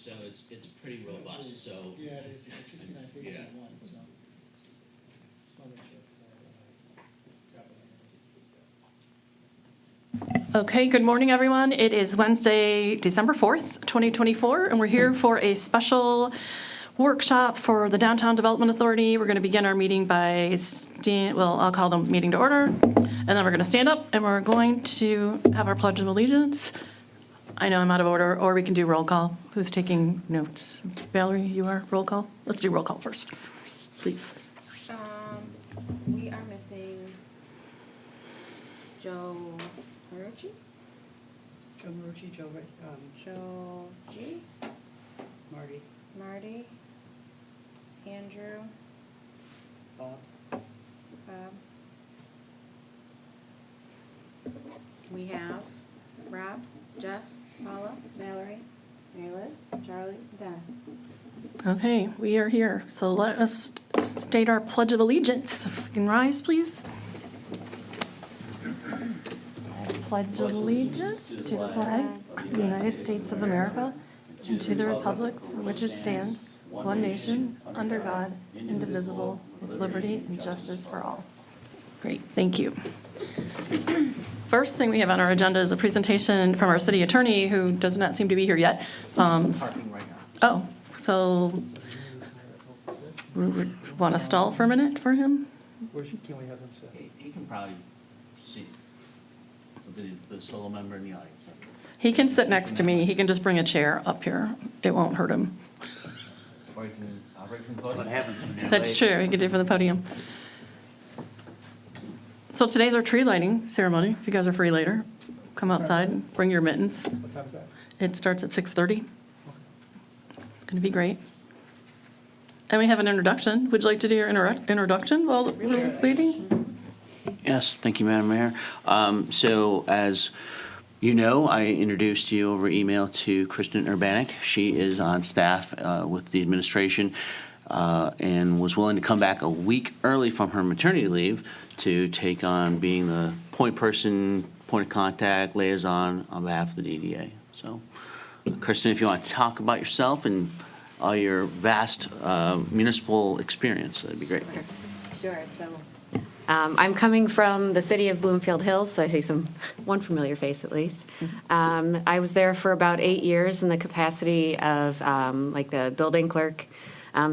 So it's pretty robust, so. Yeah, it is, it's 69 pages Yeah. in one, so. Just wanna make sure before, Okay, good morning, everyone. It is Wednesday, December 4th, 2024, and we're here for a special workshop for the Downtown Development Authority. We're going to begin our meeting by, I'll call the meeting to order, and then we're going to stand up, and we're going to have our Pledge of Allegiance. I know I'm out of order, or we can do roll call. Who's taking notes? Valerie, you are? Roll call? Let's do roll call first, please. We are missing Joe Marucci, Joe G, Marty, Andrew, Bob. We have Rob, Jeff, Paula, Valerie, Mary Liz, Charlie, Dennis. Okay, we are here, so let us state our Pledge of Allegiance. If we can rise, please. I pledge allegiance to the flag of the United States of America and to the republic for which it stands, one nation, under God, indivisible, with liberty and justice for all. Great, thank you. First thing we have on our agenda is a presentation from our city attorney, who does not seem to be here yet. Parking right now. Oh, so want to stall for a minute for him? can we have them sit? He can probably see the solo member in the audience. He can sit next to me. He can just bring a chair up here. It won't hurt him. Or you can operate from the podium. What happens when you're That's late? true. He can do it from the podium. So today's our tree lighting ceremony. If you guys are free later, come outside and bring your mittens. What time is that? It starts at 6:30. It's going to be great. And we have an introduction. Would you like to do your introduction while we're waiting? Yes, thank you, Madam Mayor. So as you know, I introduced you over email to Kristen Urbanik. She is on staff with the administration and was willing to come back a week early from her maternity leave to take on being the point person, point of contact, liaison on behalf of the DDA. So, Kristen, if you want to talk about yourself and all your vast municipal experience, that'd be great. Sure, so. I'm coming from the city of Bloomfield Hills, so I see one familiar face at least. I was there for about 8 years in the capacity of like the building clerk.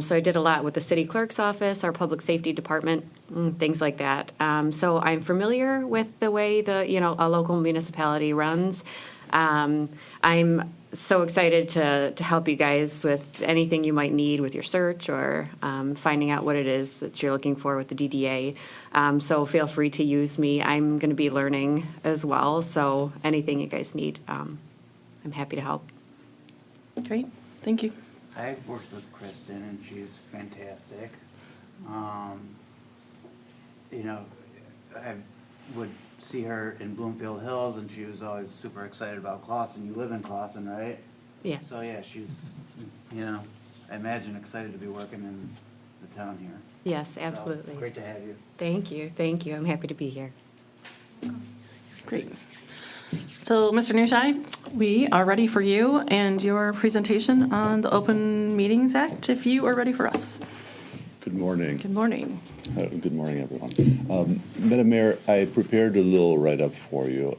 So I did a lot with the city clerk's office, our public safety department, things like that. So I'm familiar with the way a local municipality runs. I'm so excited to help you guys with anything you might need with your search or finding out what it is that you're looking for with the DDA. So feel free to use me. I'm going to be learning as well. So anything you guys need, I'm happy to help. Great. Thank you. I've worked with Kristen, and she's fantastic. I would see her in Bloomfield Hills, and she was always super excited about Clawson. You live in Clawson, right? Yeah. So, yeah, she's, I imagine excited to be working in the town here. Yes, So, absolutely. great to have you. Thank you. Thank you. I'm happy to be here. Great. So, Mr. Newshine, we are ready for you and your presentation on the Open Meetings Act, if you are ready for us. Good morning. Good morning. Good morning, everyone. Madam Mayor, I prepared a little write-up for you,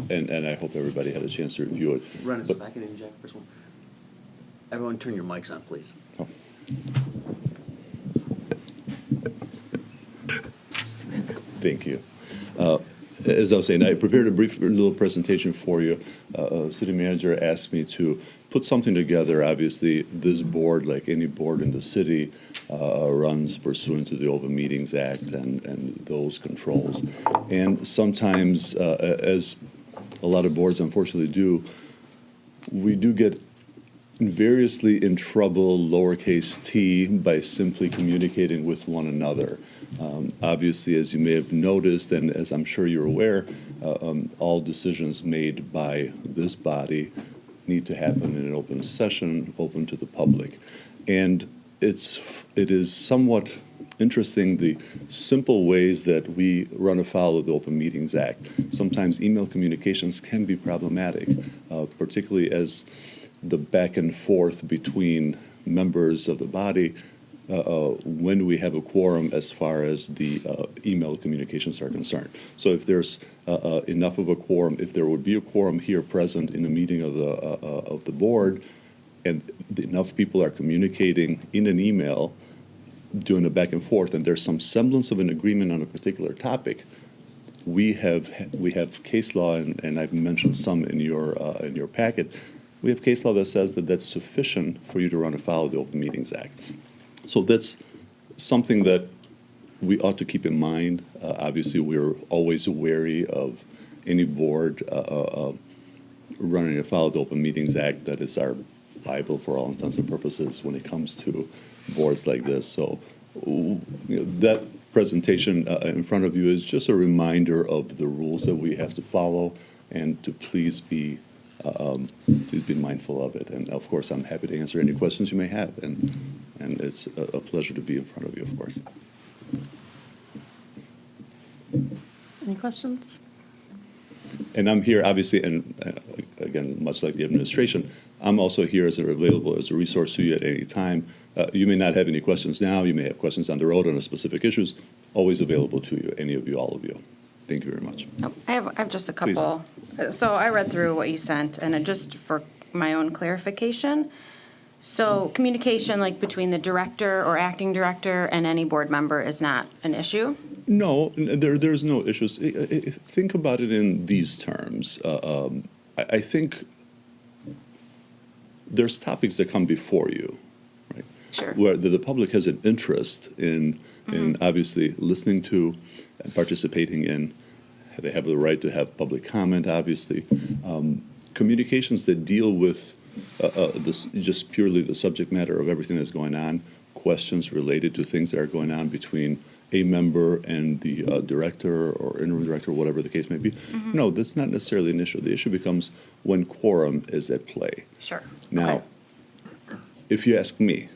and I hope everybody had a chance to review it. Run us But- back in, Jack, first one. Everyone turn your mics on, please. Oh. Thank you. As I was saying, I prepared a brief little presentation for you. City manager asked me to put something together. Obviously, this board, like any board in the city, runs pursuant to the Open Meetings Act and those controls. And sometimes, as a lot of boards unfortunately do, we do get variously in trouble, lowercase t, by simply communicating with one another. Obviously, as you may have noticed, and as I'm sure you're aware, all decisions made by this body need to happen in an open session, open to the public. And it is somewhat interesting the simple ways that we run afoul of the Open Meetings Act. Sometimes email communications can be problematic, particularly as the back and forth between members of the body when we have a quorum as far as the email communications are concerned. So if there's enough of a quorum, if there would be a quorum here present in a meeting of the board, and enough people are communicating in an email, doing a back and forth, and there's some semblance of an agreement on a particular topic, we have case law, and I've mentioned some in your packet. We have case law that says that that's sufficient for you to run afoul of the Open Meetings Act. So that's something that we ought to keep in mind. Obviously, we're always wary of any board running afoul of the Open Meetings Act. That is our Bible for all intents and purposes when it comes to boards like this. So that presentation in front of you is just a reminder of the rules that we have to follow, and to please be mindful of it. And of course, I'm happy to answer any questions you may have, and it's a pleasure to be in front of you, of course. Any questions? And I'm here, obviously, and again, much like the administration, I'm also here as available as a resource to you at any time. You may not have any questions now. You may have questions down the road on specific issues. Always available to you, any of you, all of you. Thank you very much. Oh, I have just a Please. couple. So I read through what you sent, and just for my own clarification, so communication like between the director or acting director and any board member is not an issue? No, there's no issues. Think about it in these terms. I think there's topics that come before you, right? Sure. Where the public has an interest in obviously listening to and participating in. They have the right to have public comment, obviously. Communications that deal with this, just purely the subject matter of everything that's going on, questions related to things that are going on between a member and the director or interim director, whatever the case may be. No, that's not necessarily an issue. The issue becomes when quorum is at play. Sure. Now, if you ask me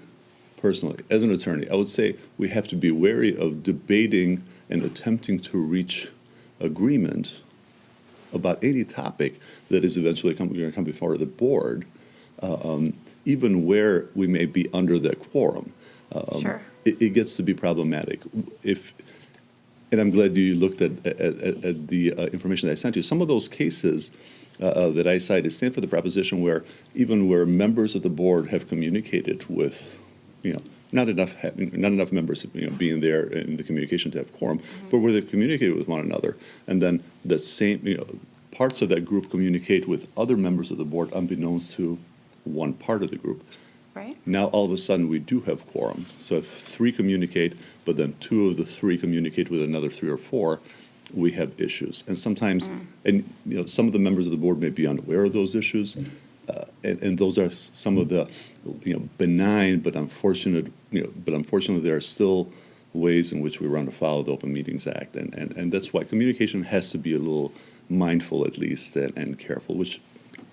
personally, as an attorney, I would say we have to be wary of debating and attempting to reach agreement about any topic that is eventually going to come before the board, even where we may be under that quorum. Sure. It gets to be problematic. And I'm glad you looked at the information that I sent you. Some of those cases that I cited stand for the proposition where even where members of the board have communicated with, not enough members, being there in the communication to have quorum, but where they've communicated with one another, and then that same, parts of that group communicate with other members of the board unbeknownst to one part of the group. Right. Now, all of a sudden, we do have quorum. So if 3 communicate, but then 2 of the 3 communicate with another 3 or 4, we have issues. And sometimes, some of the members of the board may be unaware of those issues, and those are some of the, benign but unfortunate, unfortunately, there are still ways in which we run afoul of the Open Meetings Act, and that's why communication has to be a little mindful, at least, and careful, which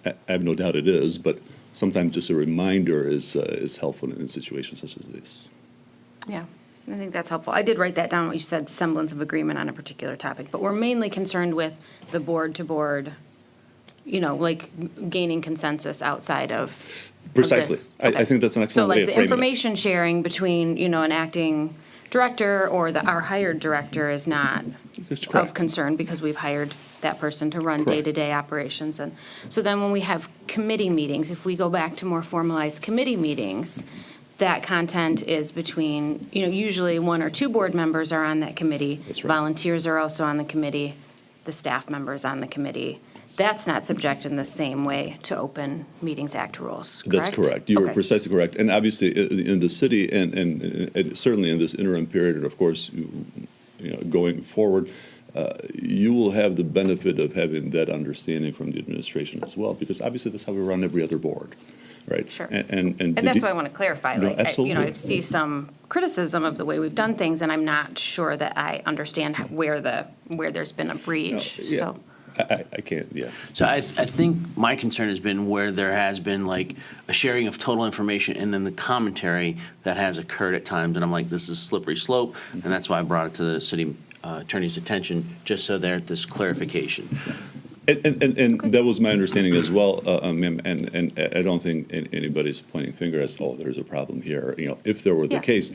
I have no doubt it is, but sometimes just a reminder is helpful in situations such as this. Yeah, I think that's helpful. I did write that down, what you said, semblance of agreement on a particular topic, but we're mainly concerned with the board-to-board, like gaining consensus outside of Precisely. this. I Okay. think that's an excellent way of So like the framing it. information sharing between, an acting director or our hired director is not That's of correct. concern because we've hired that person to run Correct. day-to-day operations. And so then when we have committee meetings, if we go back to more formalized committee meetings, that content is between, usually 1 or 2 board members are on that committee. That's right. Volunteers are also on the committee, the staff members on the committee. That's not subjected in the same way to Open Meetings Act rules, correct? That's correct. You are Okay. precisely correct. And obviously, in the city, and certainly in this interim period, and of course, going forward, you will have the benefit of having that understanding from the administration as well, because obviously that's how we run every other board, right? Sure. And And that's why I want to clarify, No, like, I absolutely. see some criticism of the way we've done things, and I'm not sure that I understand where there's been a breach, yeah. so. I can't, yeah. So I think my concern has been where there has been like a sharing of total information and then the commentary that has occurred at times. And I'm like, this is a slippery slope. And that's why I brought it to the city attorney's attention, just so there's this clarification. And that was my understanding as well, ma'am, and I don't think anybody's pointing finger as, oh, there's a problem here. You know, if there were the Yeah. case,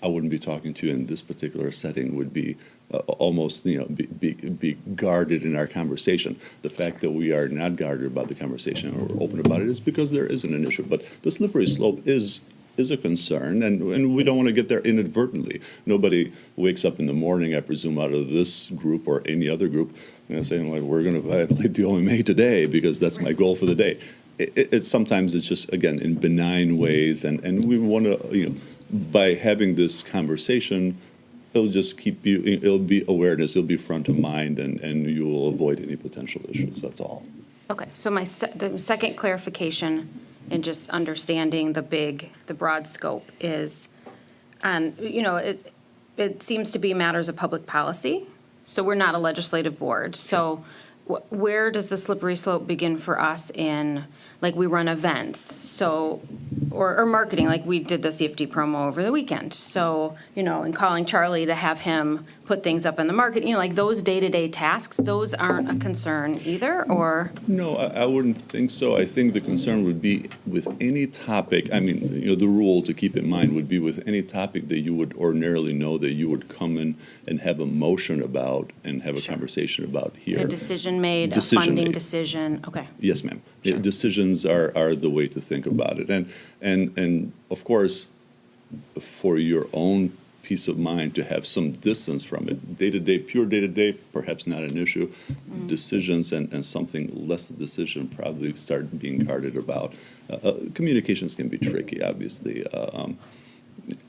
I wouldn't be talking to you in this particular setting, would be almost, you know, be guarded in our conversation. The fact that we are not guarded about the conversation and we're open about it is because there isn't an issue. But the slippery slope is a concern, and we don't want to get there inadvertently. Nobody wakes up in the morning, I presume, out of this group or any other group, you know, saying, like, we're going to violate the OMA today because that's my goal for the day. It's sometimes it's just, again, in benign ways, and we want to, you know, by having this conversation, it'll just keep you, it'll be awareness, it'll be front of mind, and you will avoid any potential issues, that's all. Okay, so the second clarification in just understanding the broad scope is, and, you know, it seems to be matters of public policy, so we're not a legislative board. So where does the slippery slope begin for us in, like, we run events, so, or marketing, like we did the CFD promo over the weekend. So, you know, and calling Charlie to have him put things up in the market, you know, like those day-to-day tasks, those aren't a concern either, or? No, I wouldn't think so. I think the concern would be with any topic, I mean, you know, the rule to keep in mind would be with any topic that you would ordinarily know that you would come in and have a motion about and have a conversation about here. A decision made, a Decision funding made. decision, okay. Yes, ma'am. Sure. Decisions are the way to think about it. And of course, for your own peace of mind to have some distance from it, day-to-day, pure day-to-day, perhaps not an issue. Decisions and something less than decision probably start being guarded about. Communications can be tricky, obviously,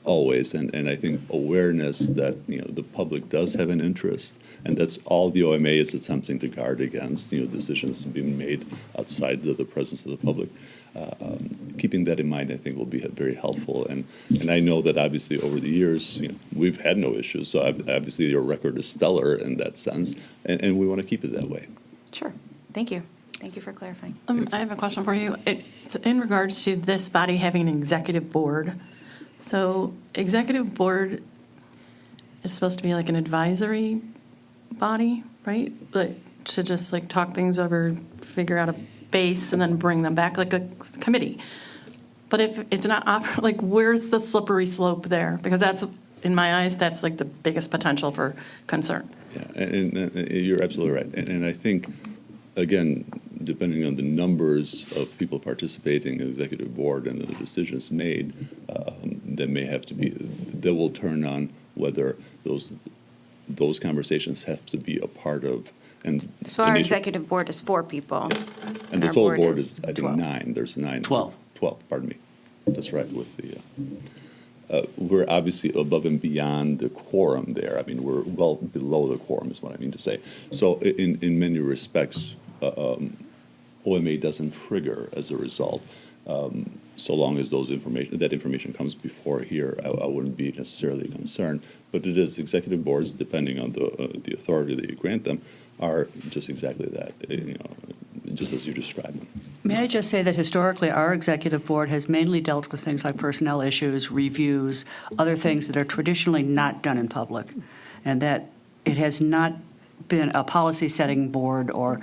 always, and I think awareness that, you know, the public does have an interest, and that's all the OMA is attempting to guard against, you know, decisions being made outside the presence of the public. Keeping that in mind, I think, will be very helpful, and I know that obviously over the years, you know, we've had no issues, so obviously your record is stellar in that sense, and we want to keep it that way. Sure, thank you. Thank you for clarifying. I have a question for you. It's in regards to this body having an executive board. So executive board is supposed to be like an advisory body, right? Like to just like talk things over, figure out a base, and then bring them back like a committee. But if it's not, like, where's the slippery slope there? Because that's, in my eyes, that's like the biggest potential for concern. Yeah, and you're absolutely right. And I think, again, depending on the numbers of people participating in the executive board and the decisions made, that will turn on whether those conversations have to be a part of. And So our executive board is 4 people. And the our total board is, I think, 12. 9. There's 9. 12. 12, pardon me. That's right, with the, we're obviously above and beyond the quorum there. I mean, we're well below the quorum is what I mean to say. So in many respects, OMA doesn't trigger as a result. So long as that information comes before here, I wouldn't be necessarily concerned. But it is executive boards, depending on the authority that you grant them, are just exactly that, you know, just as you described them. May I just say that historically, our executive board has mainly dealt with things like personnel issues, reviews, other things that are traditionally not done in public, and that it has not been a policy-setting board, or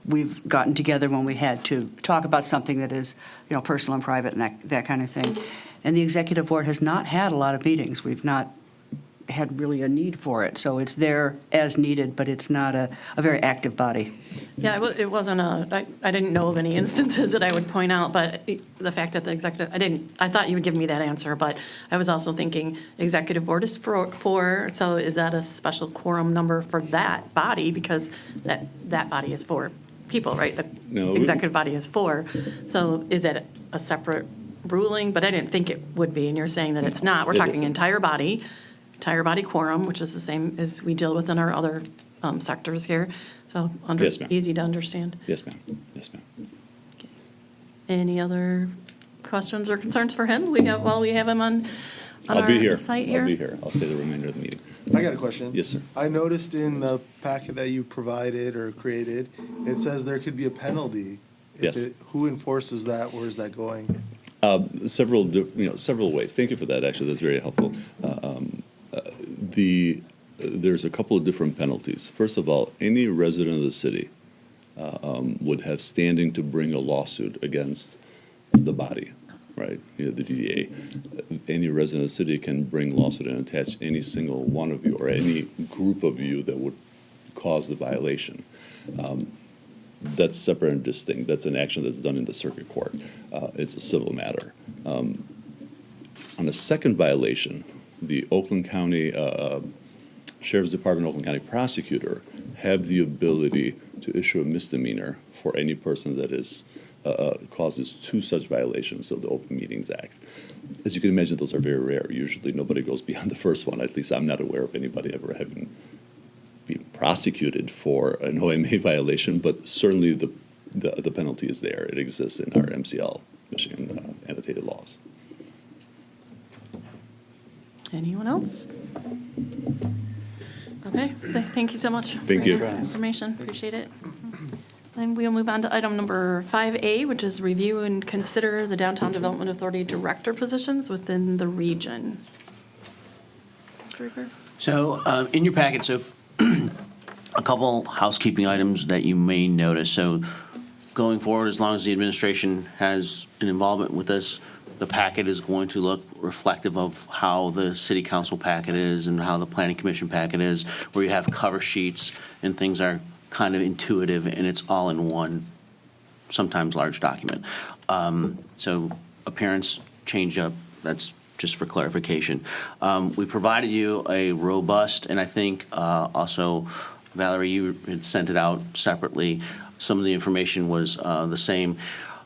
we've gotten together when we had to talk about something that is, you know, personal and private and that kind of thing. And the executive board has not had a lot of meetings. We've not had really a need for it. So it's there as needed, but it's not a very active body. Yeah, it wasn't I didn't know of any instances that I would point out, but the fact that the executive, I thought you would give me that answer, but I was also thinking executive board is 4, so is that a special quorum number for that body? Because that body is 4 people, right? The No. executive body is 4. So is it a separate ruling? But I didn't think it would be, and you're saying that it's not. We're It talking isn't. entire body quorum, which is the same as we deal with in our other sectors here. So Yes, ma'am. easy to understand. Yes, ma'am. Yes, ma'am. Okay. Any other questions or concerns for him? While we have him on I'll be our here. site here? I'll be here. I'll stay the remainder of the meeting. I got a question. Yes, sir. I noticed in the packet that you provided or created, it says there could be a penalty. Yes. Who enforces that? Where is that going? Several ways. Thank you for that, actually. That's very helpful. There's a couple of different penalties. First of all, any resident of the city would have standing to bring a lawsuit against the body, right? The DDA. Any resident of the city can bring lawsuit and attach any single one of you or any group of you that would cause the violation. That's separate and distinct. That's an action that's done in the circuit court. It's a civil matter. On a second violation, the Oakland County Sheriff's Department, Oakland County prosecutor have the ability to issue a misdemeanor for any person that is causes two such violations of the Open Meetings Act. As you can imagine, those are very rare. Usually nobody goes beyond the first one. At least I'm not aware of anybody ever having been prosecuted for an OMA violation, but certainly the penalty is there. It exists in our MCL, Michigan annotated laws. Anyone else? Okay, thank you so much. Thank for you. your information, appreciate it. Then we'll move on to item number 5A, which is review and consider the Downtown Development Authority director positions within the region. Mr. Rieger? So in your packet, so a couple housekeeping items that you may notice. So going forward, as long as the administration has an involvement with this, the packet is going to look reflective of how the city council packet is and how the planning commission packet is, where you have cover sheets and things are kind of intuitive and it's all in one, sometimes large document. So appearance change up, that's just for clarification. We provided you a robust, and I think also, Valerie, you had sent it out separately. Some of the information was the same.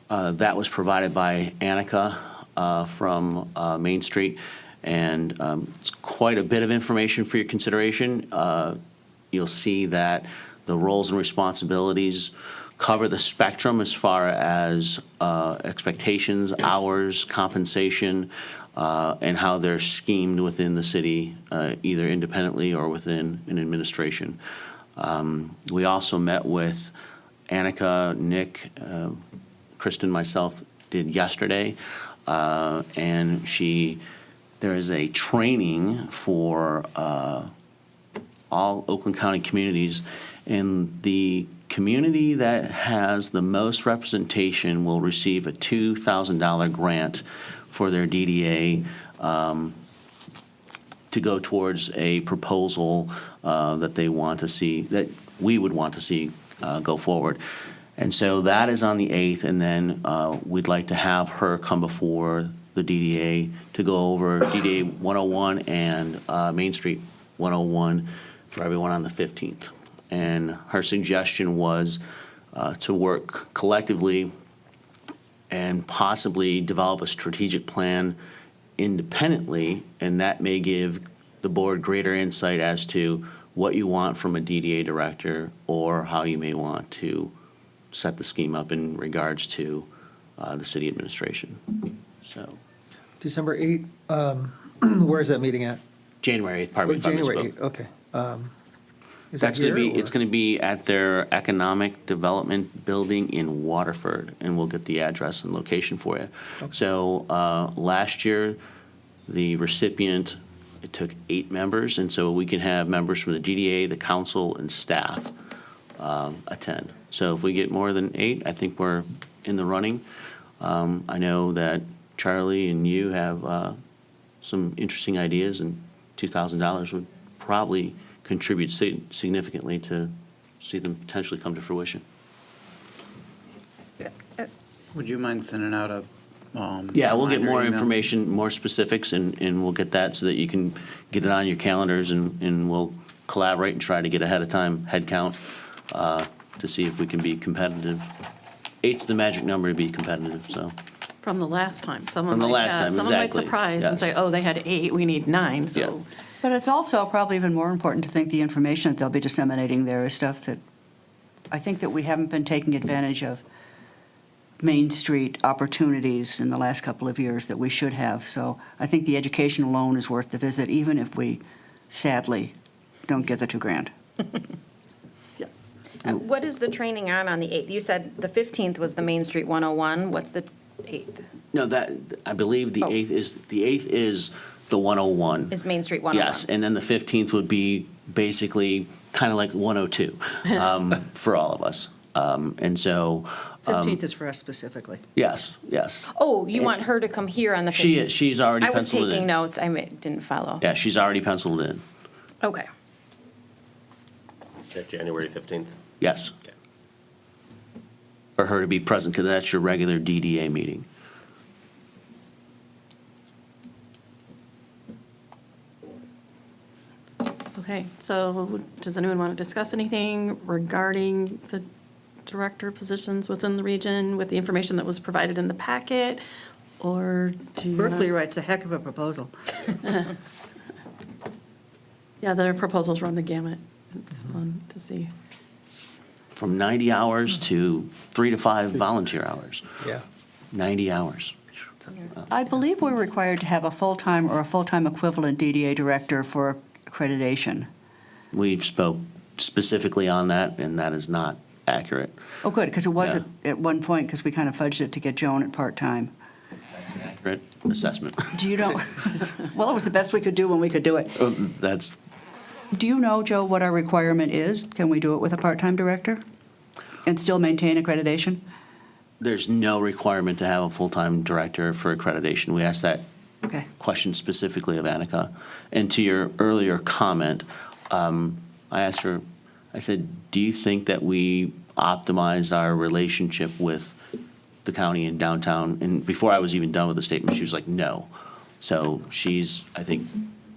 That was provided by Annika from Main Street, and it's quite a bit of information for your consideration. You'll see that the roles and responsibilities cover the spectrum as far as expectations, hours, compensation, and how they're schemed within the city, either independently or within an administration. We also met with Annika, Nick, Kristen, myself did yesterday, and there is a training for all Oakland County communities, and the community that has the most representation will receive a $2,000 grant for their DDA to go towards a proposal that they want to see, that we would want to see go forward. And so that is on the 8th, and then we'd like to have her come before the DDA to go over DDA 101 and Main Street 101 for everyone on the 15th. And her suggestion was to work collectively and possibly develop a strategic plan independently, and that may give the board greater insight as to what you want from a DDA director or how you may want to set the scheme up in regards to the city administration. So December 8th, where is that meeting at? January 8th, pardon me if I January misspoke. 8th, okay. Is That's that going to here, be, it's or- going to be at their Economic Development Building in Waterford, and we'll get the address and location for you. Okay. So last year, the recipient, it took 8 members, and so we can have members from the DDA, the council, and staff attend. So if we get more than 8, I think we're in the running. I know that Charlie and you have some interesting ideas, and $2,000 would probably contribute significantly to see them potentially come to fruition. Would you mind sending out a? Yeah, we'll get more reminder email? information, more specifics, and we'll get that so that you can get it on your calendars, and we'll collaborate and try to get ahead of time head count to see if we can be competitive. 8's the magic number to be competitive, so. From the last time, someone From the might last have- time, someone might exactly, surprise and yes. say, oh, they had 8, we need 9, Yeah. so. But it's also probably even more important to think the information that they'll be disseminating there is stuff that I think that we haven't been taking advantage of Main Street opportunities in the last couple of years that we should have. So I think the education alone is worth the visit, even if we sadly don't get the $2,000. Yes. What is the training on the 8th? You said the 15th was the Main Street 101. What's the 8th? No, that, I believe the Oh. 8th is the 101. Is Main Street 101? Yes, and then the 15th would be basically kind of like 102 for all of us. And so, 15th is for us specifically. yes, yes. Oh, you want her to come here on the 15th? She's already I was penciled taking in. notes, didn't follow. Yeah, she's already penciled in. Okay. At January 15th? Yes. Okay. For her to be present, because that's your regular DDA meeting. Okay, so does anyone want to discuss anything regarding the director positions within the region with the information that was provided in the packet? Or do you? Berkeley writes a heck of a proposal. Yeah, their proposals run the gamut. It's fun to see. From 90 hours to 3 to 5 volunteer hours. Yeah. 90 hours. I believe we're required to have a full-time or a full-time equivalent DDA director for accreditation. We've spoke specifically on that, and that is not accurate. Oh, good, because it was Yeah. at one point, because we kind of fudged it to get Joan at part-time. That's an accurate assessment. Do you know, well, it was the best we could do when we could do it. That's, Do you know, Joe, what our requirement is? Can we do it with a part-time director and still maintain accreditation? there's no requirement to have a full-time director for accreditation. We asked that Okay. question specifically of Annika. And to your earlier comment, I asked her, I said, do you think that we optimized our relationship with the county and downtown? And before I was even done with the statement, she was like, no. So she's, I think,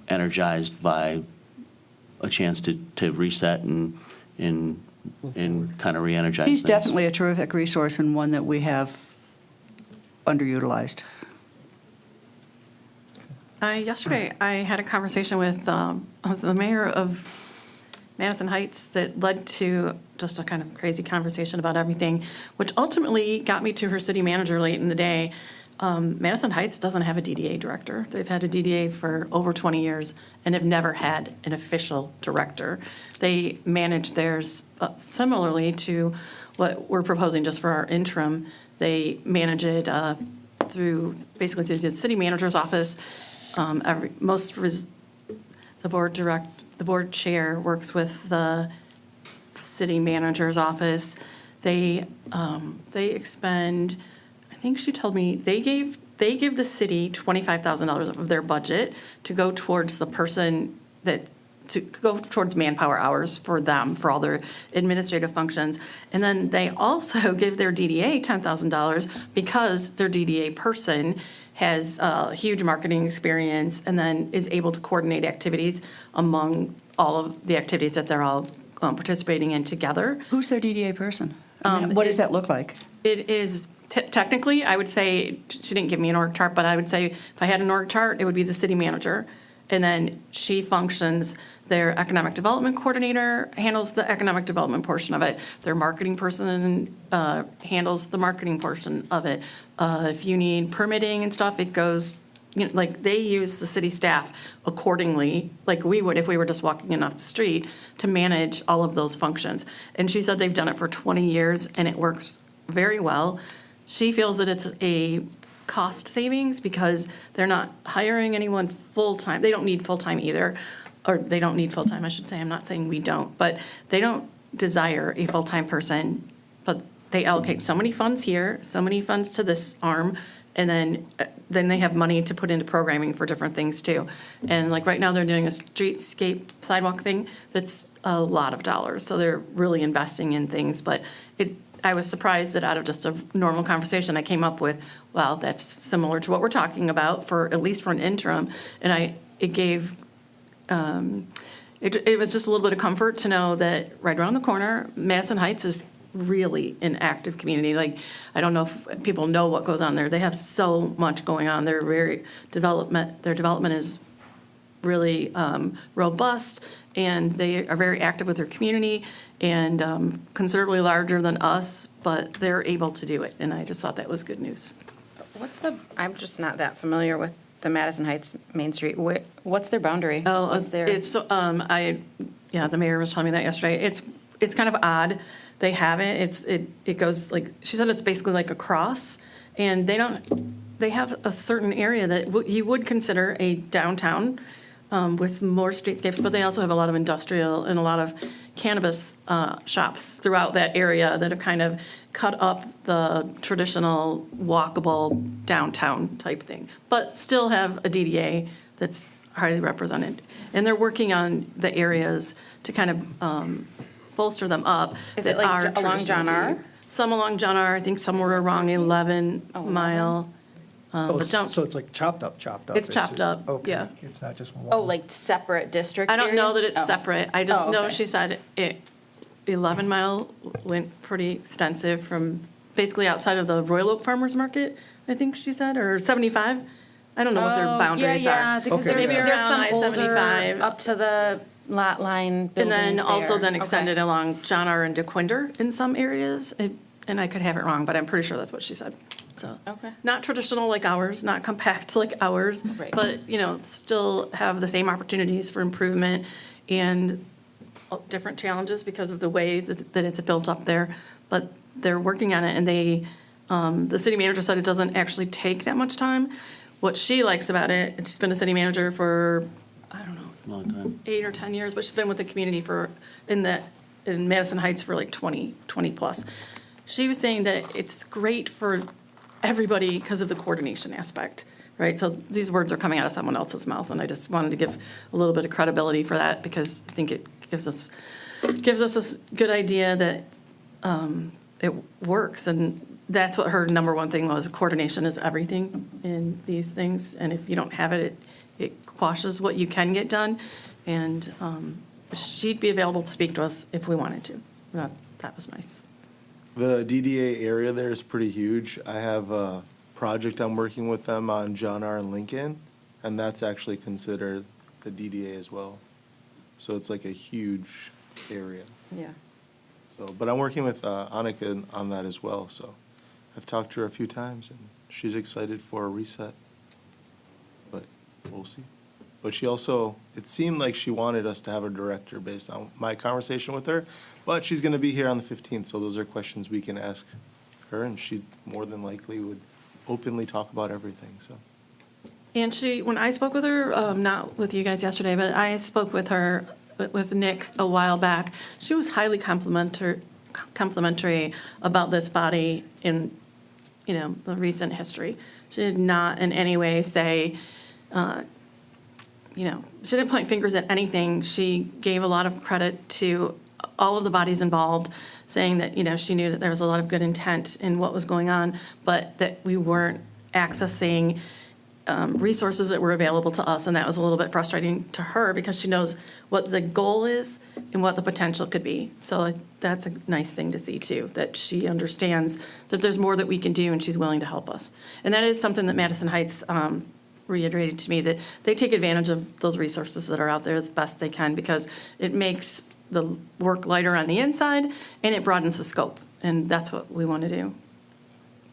energized by a chance to reset and kind of re-energize He's things. definitely a terrific resource and one that we have underutilized. Yesterday, I had a conversation with the mayor of Madison Heights that led to just a kind of crazy conversation about everything, which ultimately got me to her city manager late in the day. Madison Heights doesn't have a DDA director. They've had a DDA for over 20 years and have never had an official director. They manage theirs similarly to what we're proposing just for our interim. They manage it through the city manager's office. The board chair works with the city manager's office. They expend, I think she told me, they give the city $25,000 of their budget to go towards to go towards manpower hours for them, for all their administrative functions. And then they also give their DDA $10,000 because their DDA person has huge marketing experience and then is able to coordinate activities among all of the activities that they're all participating in together. Who's their DDA person? I mean, what does that look like? It is, technically, I would say, she didn't give me an org chart, but I would say if I had an org chart, it would be the city manager. And then she functions, their economic development coordinator handles the economic development portion of it. Their marketing person handles the marketing portion of it. If you need permitting and stuff, it goes, like, they use the city staff accordingly, like we would if we were just walking in off the street, to manage all of those functions. And she said they've done it for 20 years and it works very well. She feels that it's a cost savings because they're not hiring anyone full-time. They don't need full-time either, or they don't need full-time, I should say. I'm not saying we don't, but they don't desire a full-time person, but they allocate so many funds here, so many funds to this arm, and then they have money to put into programming for different things too. And like right now, they're doing a streetscape sidewalk thing that's a lot of dollars, so they're really investing in things, but I was surprised that out of just a normal conversation, I came up with, well, that's similar to what we're talking about for, at least for an interim. And it was just a little bit of comfort to know that right around the corner, Madison Heights is really an active community. Like, I don't know if people know what goes on there. They have so much going on. Their development is really robust, and they are very active with their community and considerably larger than us, but they're able to do it, and I just thought that was good news. I'm just not that familiar with the Madison Heights Main Street. What's their boundary? What's their? The mayor was telling me that yesterday. It's kind of odd. They have it. It goes like, she said it's basically like a cross, and they have a certain area that you would consider a downtown with more streetscapes, but they also have a lot of industrial and a lot of cannabis shops throughout that area that have kind of cut up the traditional walkable downtown type thing, but still have a DDA that's highly represented. And they're working on the areas to kind of bolster them up. Is that it like are along John traditional R? DDA. Some along John R., I think some were along 11 Mile. Oh, But don't, so it's like chopped up, chopped up. It's chopped up, Okay, yeah. it's not just one. Oh, like separate district I don't know that areas? it's Oh. separate. I just Oh, know okay. she said 11 Mile went pretty extensive from basically outside of the Royal Oak Farmers Market, I think she said, or 75. I don't know what their Oh, boundaries yeah, are. because Okay. there's, Maybe there's around some older, I-75. up to the lot line And buildings then also there. then Okay. extended along John R. and DeQuinder in some areas. And I could have it wrong, but I'm pretty sure that's what she said. So, Okay. not traditional like ours, not compact like ours, Right. but, still have the same opportunities for improvement and different challenges because of the way that it's built up there. But they're working on it, and the city manager said it doesn't actually take that much time. What she likes about it, and she's been a city manager for, I don't know, Long time. 8 or 10 years, but she's been with the community in Madison Heights for like 20 plus. She was saying that it's great for everybody because of the coordination aspect, right? So these words are coming out of someone else's mouth, and I just wanted to give a little bit of credibility for that because I think it gives us a good idea that it works, and that's what her number one thing was. Coordination is everything in these things, and if you don't have it, it quashes what you can get done, and she'd be available to speak to us if we wanted to. That was nice. The DDA area there is pretty huge. I have a project I'm working with them on John R. and Lincoln, and that's actually considered the DDA as well. So it's like a huge area. Yeah. So, but I'm working with Annika on that as well, so I've talked to her a few times, and she's excited for a reset. But we'll see. But she also, it seemed like she wanted us to have a director based on my conversation with her, but she's gonna be here on the 15th, so those are questions we can ask her, and she more than likely would openly talk about everything, so. And when I spoke with her, not with you guys yesterday, but I spoke with her, with Nick a while back, she was highly complimentary about this body in, the recent history. She did not in any way say, she didn't point fingers at anything. She gave a lot of credit to all of the bodies involved, saying that, she knew that there was a lot of good intent in what was going on, but that we weren't accessing resources that were available to us, and that was a little bit frustrating to her because she knows what the goal is and what the potential could be. So that's a nice thing to see too, that she understands that there's more that we can do and she's willing to help us. And that is something that Madison Heights reiterated to me, that they take advantage of those resources that are out there as best they can because it makes the work lighter on the inside and it broadens the scope, and that's what we want to do.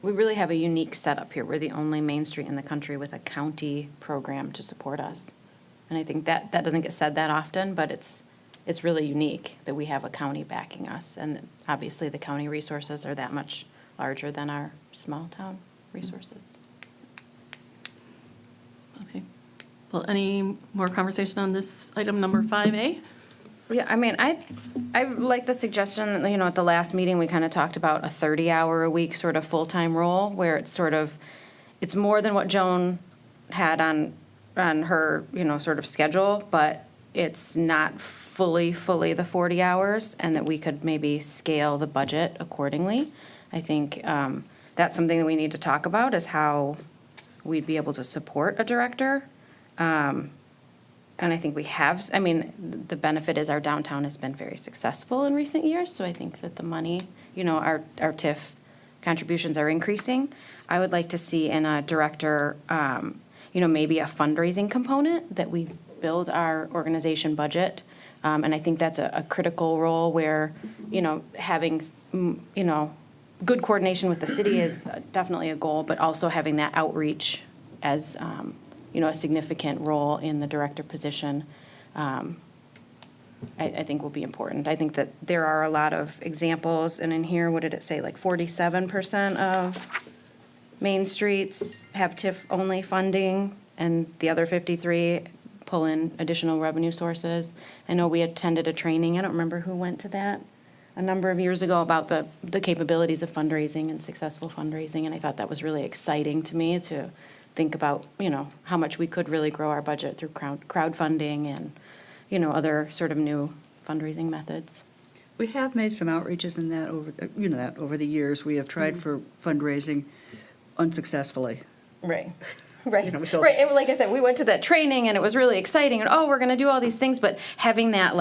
We really have a unique setup here. We're the only Main Street in the country with a county program to support us. And I think that doesn't get said that often, but it's really unique that we have a county backing us. And obviously, the county resources are that much larger than our small town resources. Okay. Well, any more conversation on this item number 5A? Yeah, I mean, I like the suggestion, at the last meeting, we kind of talked about a 30-hour-a-week sort of full-time role where it's more than what Joan had on her, sort of schedule, but it's not fully the 40 hours, and that we could maybe scale the budget accordingly. I think that's something that we need to talk about, is how we'd be able to support a director. And I think we have, the benefit is our downtown has been very successful in recent years, so I think that the money, our TIF contributions are increasing. I would like to see in a director, maybe a fundraising component, that we build our organization budget. And I think that's a critical role where, having, good coordination with the city is definitely a goal, but also having that outreach as, a significant role in the director position, I think will be important. I think that there are a lot of examples, and in here, what did it say, like 47% of main streets have TIF-only funding, and the other 53 pull in additional revenue sources. I know we attended a training, I don't remember who went to that, a number of years ago about the capabilities of fundraising and successful fundraising, and I thought that was really exciting to me to think about, how much we could really grow our budget through crowdfunding and, other sort of new fundraising methods. We have made some outreaches in that over the years. We have tried for fundraising unsuccessfully. Right. Right, So- right. And like I said, we went to that training and it was really exciting. And we're going to do all these things, but having that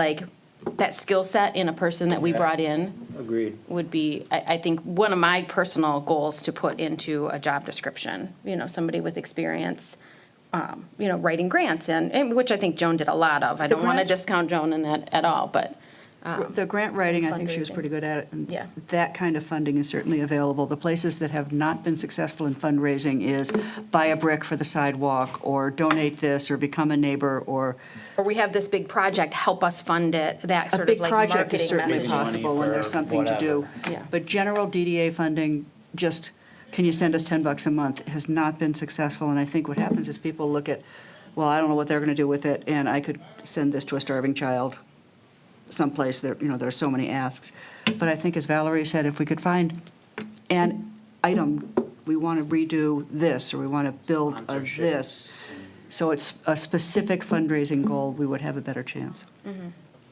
that skill set in a person that we brought in Agreed. would be, I think, one of my personal goals to put into a job description. Somebody with experience, writing grants and which I think Joan did a lot of. I don't want to grants- discount Joan in that at all, but. The grant writing, I think she was fundraising. pretty good at it. And Yeah. that kind of funding is certainly available. The places that have not been successful in fundraising is buy a brick for the sidewalk, or donate this, or become a neighbor, or Or we have this big project, help us fund it, that a sort of big like project is marketing certainly messaging. possible when there's something to do. Yeah. But general DDA funding, just, can you send us $10 a month, has not been successful. And I think what happens is people look at, well, I don't know what they're going to do with it, and I could send this to a starving child someplace that, there's so many asks. But I think, as Valerie said, if we could find an item, we want to redo this, or we want to build a this, so it's a specific fundraising goal, we would have a better chance.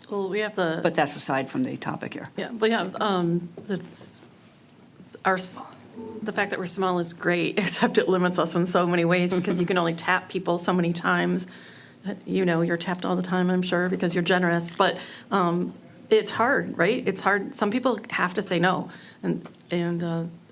Well, we have the. But that's aside from the topic here. Yeah, but yeah, the fact that we're small is great, except it limits us in so many ways because you can only tap people so many times. You're tapped all the time, I'm sure, because you're generous, but it's hard, right? It's hard. Some people have to say no, and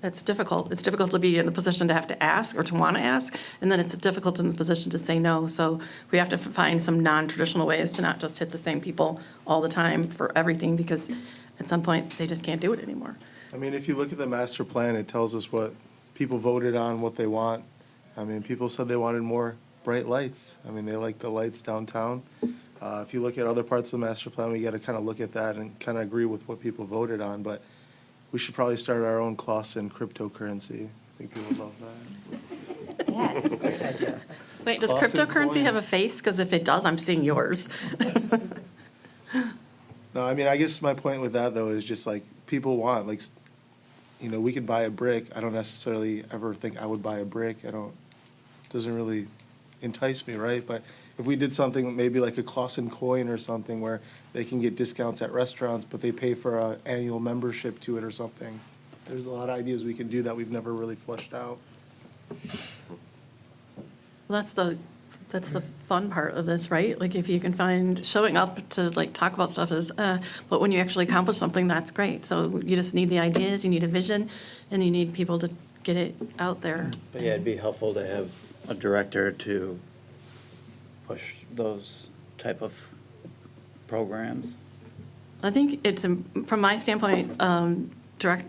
it's difficult. It's difficult to be in the position to have to ask or to want to ask, and then it's difficult in the position to say no. So we have to find some non-traditional ways to not just hit the same people all the time for everything, because at some point, they just can't do it anymore. I mean, if you look at the master plan, it tells us what people voted on, what they want. I mean, people said they wanted more bright lights. I mean, they like the lights downtown. If you look at other parts of the master plan, we got to kind of look at that and kind of agree with what people voted on. But we should probably start our own Clausen cryptocurrency. I think people would love that. Yeah, it's a great idea. Wait, does Awesome cryptocurrency coin. have a face? Because if it does, I'm seeing yours. No, I mean, I guess my point with that, though, is just people want, we could buy a brick. I don't necessarily ever think I would buy a brick. Doesn't really entice me, right? But if we did something maybe like a Clausen coin or something where they can get discounts at restaurants, but they pay for an annual membership to it or something. There's a lot of ideas we can do that we've never really fleshed out. Well, that's the fun part of this, right? Like, if you can find, showing up to talk about stuff is, but when you actually accomplish something, that's great. So you just need the ideas, you need a vision, and you need people to get it out there. But yeah, it'd be helpful to have a director to push those type of programs. I think it's, from my standpoint,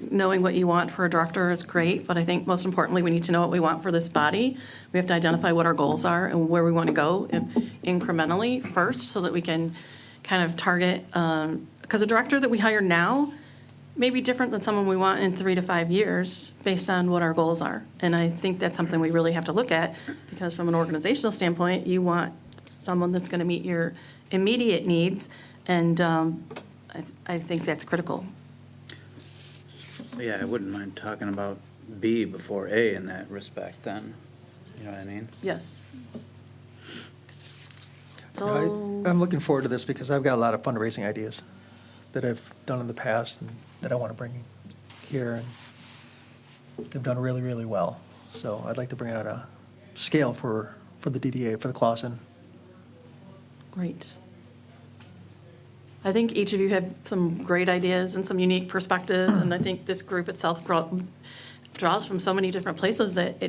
knowing what you want for a director is great, but I think most importantly, we need to know what we want for this body. We have to identify what our goals are and where we want to go incrementally first, so that we can kind of target, because a director that we hire now may be different than someone we want in 3 to 5 years based on what our goals are. And I think that's something we really have to look at, because from an organizational standpoint, you want someone that's going to meet your immediate needs, and I think that's critical. Yeah, I wouldn't mind talking about B before A in that respect then. You know what I mean? Yes. I- So, I'm looking forward to this because I've got a lot of fundraising ideas that I've done in the past and that I want to bring here, and they've done really, really well. So I'd like to bring it on a scale for the DDA, for the Clausen. great. I think each of you have some great ideas and some unique perspectives, and I think this group itself draws from so many different places that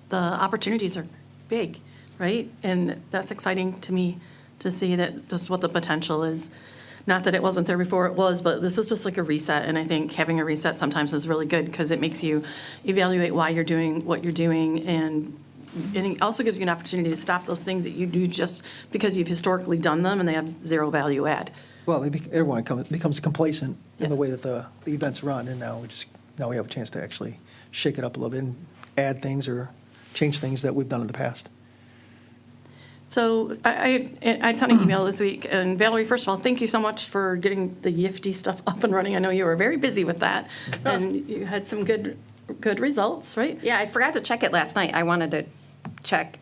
the opportunities are big, right? And that's exciting to me to see that, just what the potential is. Not that it wasn't there before, it was, but this is just like a reset, and I think having a reset sometimes is really good because it makes you evaluate why you're doing what you're doing, and it also gives you an opportunity to stop those things that you do just because you've historically done them and they have zero value add. Well, everyone becomes complacent in the Yes. way that the events run, and now we have a chance to actually shake it up a little bit and add things or change things that we've done in the past. So I sent an email this week, and Valerie, first of all, thank you so much for getting the Yifty stuff up and running. I know you were very busy with that, and you had some good results, right? Yeah, I forgot to check it last night. I wanted to check.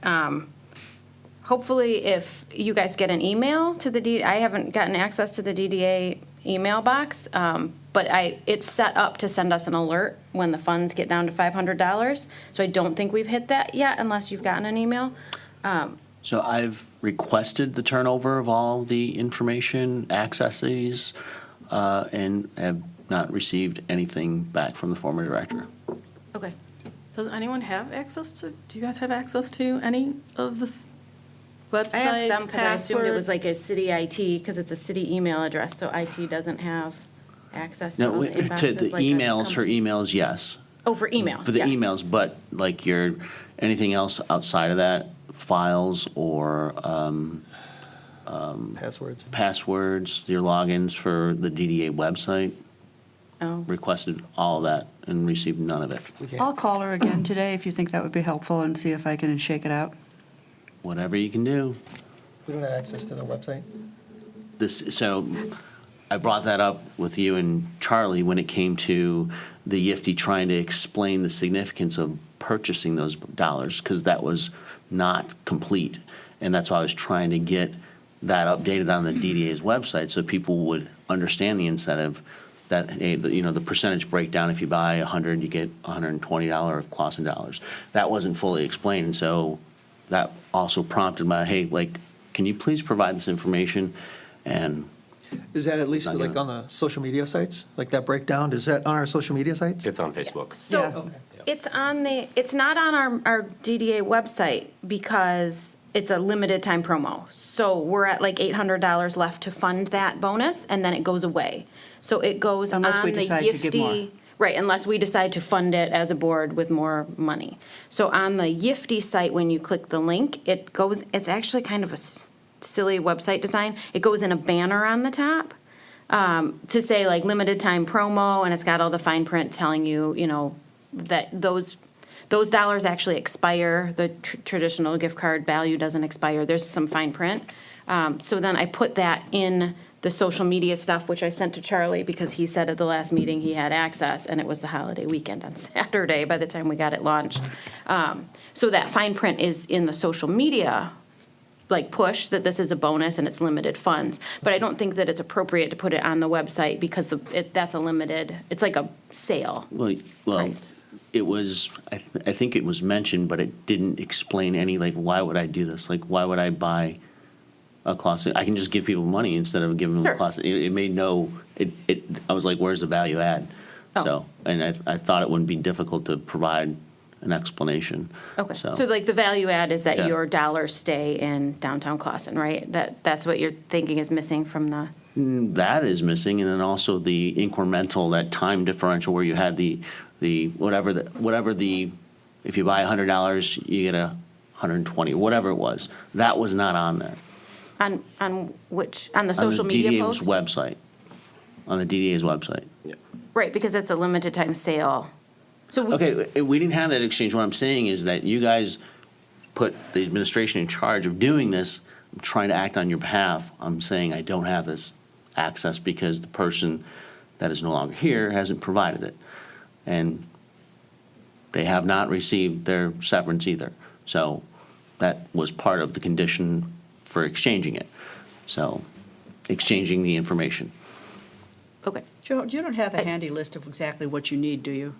Hopefully, if you guys get an email to the I haven't gotten access to the DDA email box, but it's set up to send us an alert when the funds get down to $500. So I don't think we've hit that yet, unless you've gotten an email. So I've requested the turnover of all the information, accesses, and have not received anything back from the former director. Okay. Does anyone have access to, do you guys have access to any of the websites, I asked them because I assumed it was passwords? like a city IT, because it's a city email address, so IT doesn't have access to all No, the to inboxes. the like a emails, her company. emails, yes. Oh, for emails, For the yes. emails, but like anything else outside of that, files or Passwords. passwords, your logins for the DDA website, Oh, requested all of that and received none of it. We can't- I'll call her again today if you think that would be helpful and see if I can shake it out. Whatever you can do. We don't have access to the website? So I brought that up with you and Charlie when it came to the Yifty trying to explain the significance of purchasing those dollars, because that was not complete. And that's why I was trying to get that updated on the DDA's website so people would understand the incentive that, hey, the percentage breakdown, if you buy 100, you get $120 of Clausen dollars. That wasn't fully explained, and so that also prompted my, hey, like, can you please provide this information? And Is that at least Not like gonna- on the social media sites? Like that breakdown, is that on our social media sites? It's on Facebook. Yeah. so it's not on our DDA website because it's a limited time promo. So we're at like $800 left to fund that bonus, and then it goes away. So it goes on the Unless we decide to give more. Yifty. Right, unless we decide to fund it as a board with more money. So on the Yifty site, when you click the link, it's actually kind of a silly website design. It goes in a banner on the top to say like limited time promo, and it's got all the fine print telling you, that those dollars actually expire. The traditional gift card value doesn't expire. There's some fine print. So then I put that in the social media stuff, which I sent to Charlie because he said at the last meeting he had access, and it was the holiday weekend on Saturday by the time we got it launched. So that fine print is in the social media, like push that this is a bonus and it's limited funds. But I don't think that it's appropriate to put it on the website because that's a limited, it's like a sale. Well, Price. it was, I think it was mentioned, but it didn't explain any, like, why would I do this? Like, why would I buy a Clausen? I can just give people money instead of giving them Sure. a Clausen. It made no, I was like, where's the value add? Oh. So, and I thought it wouldn't be difficult to provide an explanation. Okay, so like the value add is that Yeah. your dollars stay in downtown Clausen, right? That's what you're thinking is missing from the, That is missing, and then also the incremental, that time differential where you had the whatever the, if you buy $100, you get 120, whatever it was. That was not on there. on the social media post? On the DDA's website. On the DDA's website. Right, because it's a limited time sale. So we, Okay, we didn't have that exchange. What I'm saying is that you guys put the administration in charge of doing this. I'm trying to act on your behalf. I'm saying I don't have this access because the person that is no longer here hasn't provided it. And they have not received their severance either. So that was part of the condition for exchanging it. So exchanging the information. okay. You don't have a handy list of exactly what you need, do you?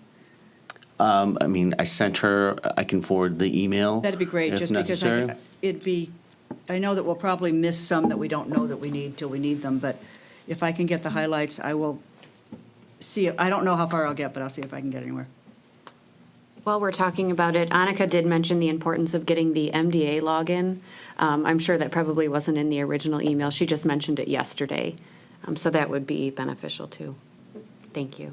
I mean, I sent her, I can forward the email. That'd be great, if just because necessary. I know that we'll probably miss some that we don't know that we need till we need them, but if I can get the highlights, I will see. I don't know how far I'll get, but I'll see if I can get anywhere. While we're talking about it, Annika did mention the importance of getting the MDA login. I'm sure that probably wasn't in the original email. She just mentioned it yesterday. So that would be beneficial too. Thank you.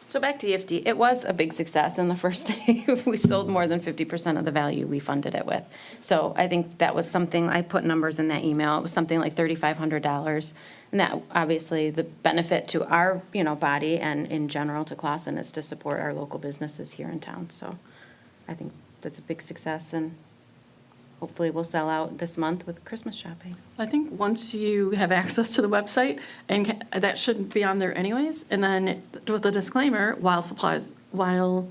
So back to Yifty, it was a big success in the first day. We sold more than 50% of the value we funded it with. So I think that was something, I put numbers in that email, it was something like $3,500. And that, obviously, the benefit to our, body and in general to Clausen is to support our local businesses here in town. So I think that's a big success, and hopefully will sell out this month with Christmas shopping. I think once you have access to the website, and that shouldn't be on there anyways, and then with a disclaimer, Supplies fine.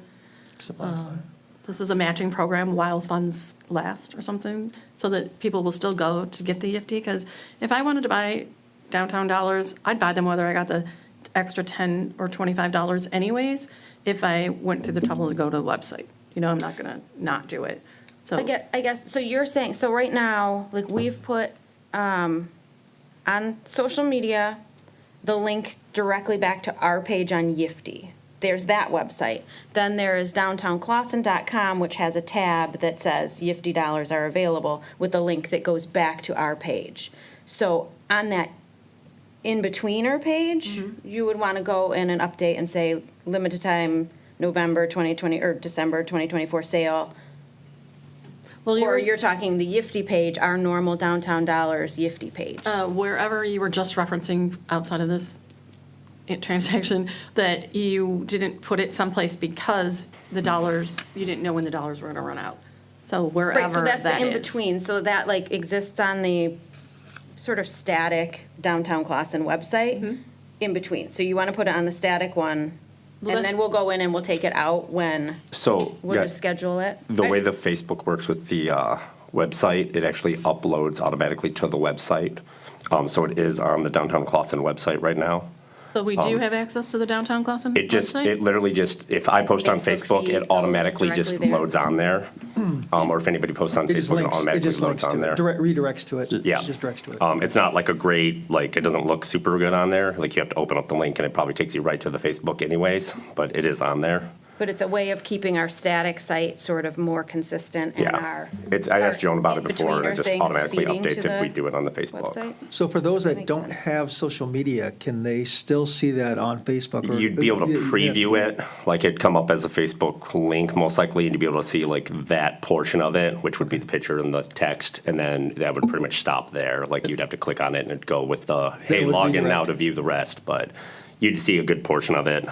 this is a matching program while funds last or something, so that people will still go to get the EFT. Because if I wanted to buy downtown dollars, I'd buy them whether I got the extra $10 or $25 anyways, if I went through the trouble to go to the website. You know, I'm not gonna not do it. So I guess, so you're saying, so right now, like, we've put, on social media, the link directly back to our page on Yifty. There's that website. Then there is downtownclawson.com, which has a tab that says Yifty dollars are available with a link that goes back to our page. So on that in-betweener page, you would want to go in and update and say limited time November 2020 or December 2024 sale. Well, Or yours- you're talking the Yifty page, our normal downtown dollars Yifty page. wherever you were just referencing outside of this transaction, that you didn't put it someplace because the dollars, you didn't know when the dollars were gonna run out. So wherever Right, so that's the that is. in-between, so that like exists on the sort of static downtown Clausen website, in between. So you want to put it on the static one, Well, and that's- then we'll go in and we'll take it out when, So, we'll yeah, just schedule it. the way the Facebook works with the website, it actually uploads automatically to the website. So it is on the Downtown Clausen website right now. But we do have access to the downtown Clausen It just, website? it literally just, if I post on Facebook Facebook, feed it automatically goes just directly there. loads on there. Or if anybody posts on It just Facebook, it links, it automatically just links loads on to there. it, redirects to it. Yeah. It just directs to it. It's not like a great, like, it doesn't look super good on there. Like, you have to open up the link and it probably takes you right to the Facebook anyways, but it is on there. But it's a way of keeping our static site sort of more consistent and Yeah. our. I asked Joan about it our before and it in-betweener just things automatically feeding to updates if the we do it on the Facebook. website. So for those that Makes don't sense. have social media, can they still see that on Facebook? Or You'd be able to preview it, like it'd come up as a Facebook link most likely, and you'd be able to see like that portion of it, which would be the picture and the text, and then that would pretty much stop there. Like you'd have to click on it and it'd go with the, hey, would log in now redirect. to view the rest, but you'd see a good portion of it.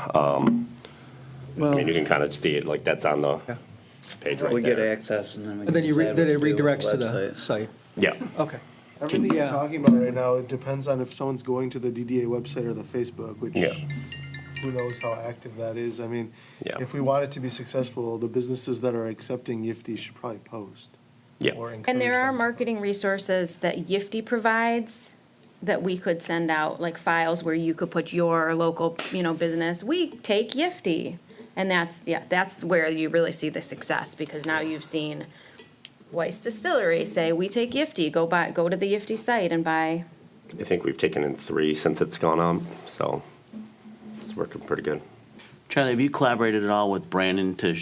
I mean, you can kind of see it, like that's on the page right We get there. access and then we And then decide then what it to do with redirects to the website. site. Yeah. Okay. Everything you're Yeah. talking about right now, it depends on if someone's going to the DDA website or the Facebook, which, Yeah. who knows how active that is. I mean, Yeah. if we want it to be successful, the businesses that are accepting Yifty should probably post. Yeah. Or encourage And there are them. marketing resources that Yifty provides that we could send out, like files where you could put your local, business, we take Yifty. And that's where you really see the success, because now you've seen Weiss Distillery say, we take Yifty, go to the Yifty site and buy. I think we've taken in 3 since it's gone up, so it's working pretty good. Charlie, have you collaborated at all with Brandon to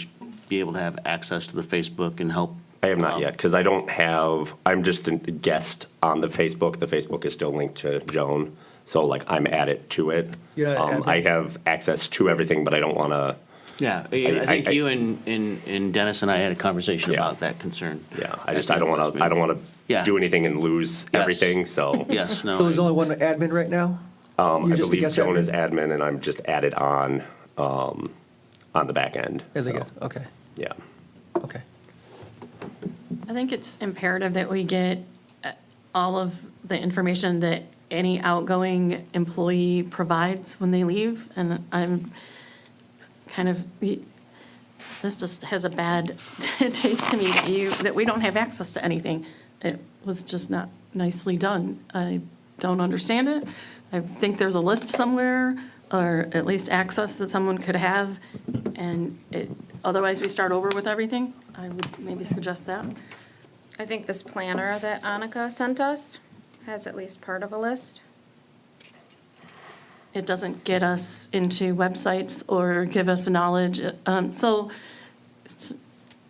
be able to have access to the Facebook and help? I have not yet, because I'm just a guest on the Facebook. The Facebook is still linked to Joan, so like I'm added to it. You're not an admin? I have access to everything, but I don't want to, Yeah, I think I- you and Dennis and I had a conversation Yeah. about that concern. yeah, I don't want to Yeah. do anything and lose Yes. everything, so. Yes, no. So there's only one admin right now? I You're just a believe guest Joan admin? is admin and I'm just added on the back end. As a so, guest, okay, Yeah. okay. I think it's imperative that we get all of the information that any outgoing employee provides when they leave, and I'm kind of, this just has a bad taste to me that we don't have access to anything. It was just not nicely done. I don't understand it. I think there's a list somewhere, or at least access that someone could have, and otherwise we start over with everything. I would maybe suggest that. I think this planner that Annika sent us has at least part of a list. It doesn't get us into websites or give us knowledge. So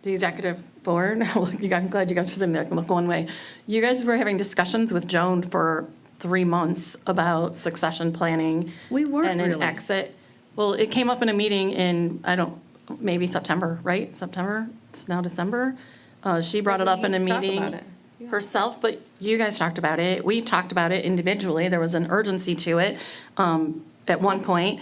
the executive board, I'm glad you guys are sitting there, look one way. You guys were having discussions with Joan for 3 months about succession planning. We weren't And an really. exit. Well, it came up in a meeting in, maybe September, right? September? It's now December. She brought it up in a Talk meeting about it. Yeah. herself, but you guys talked about it. We talked about it individually. There was an urgency to it at one point.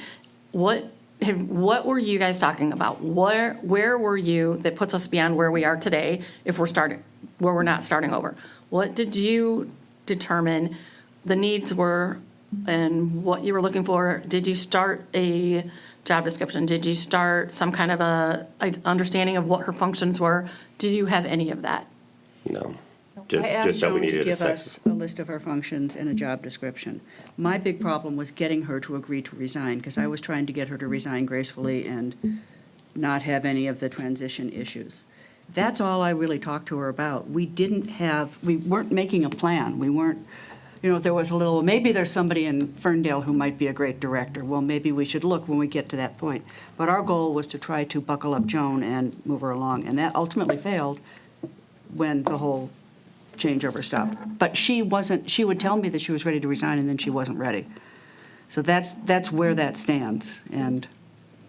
What what were you guys talking about? Where were you that puts us beyond where we are today if where we're not starting over? What did you determine the needs were and what you were looking for? Did you start a job description? Did you start some kind of a understanding of what her functions were? Did you have any of that? No. I Just asked that we Joan to needed a give sex. us a list of her functions and a job description. My big problem was getting her to agree to resign, because I was trying to get her to resign gracefully and not have any of the transition issues. That's all I really talked to her about. We weren't making a plan. We weren't, if there was maybe there's somebody in Ferndale who might be a great director. Well, maybe we should look when we get to that point. But our goal was to try to buckle up Joan and move her along, and that ultimately failed when the whole changeover stopped. But she would tell me that she was ready to resign, and then she wasn't ready. So that's where that stands, and.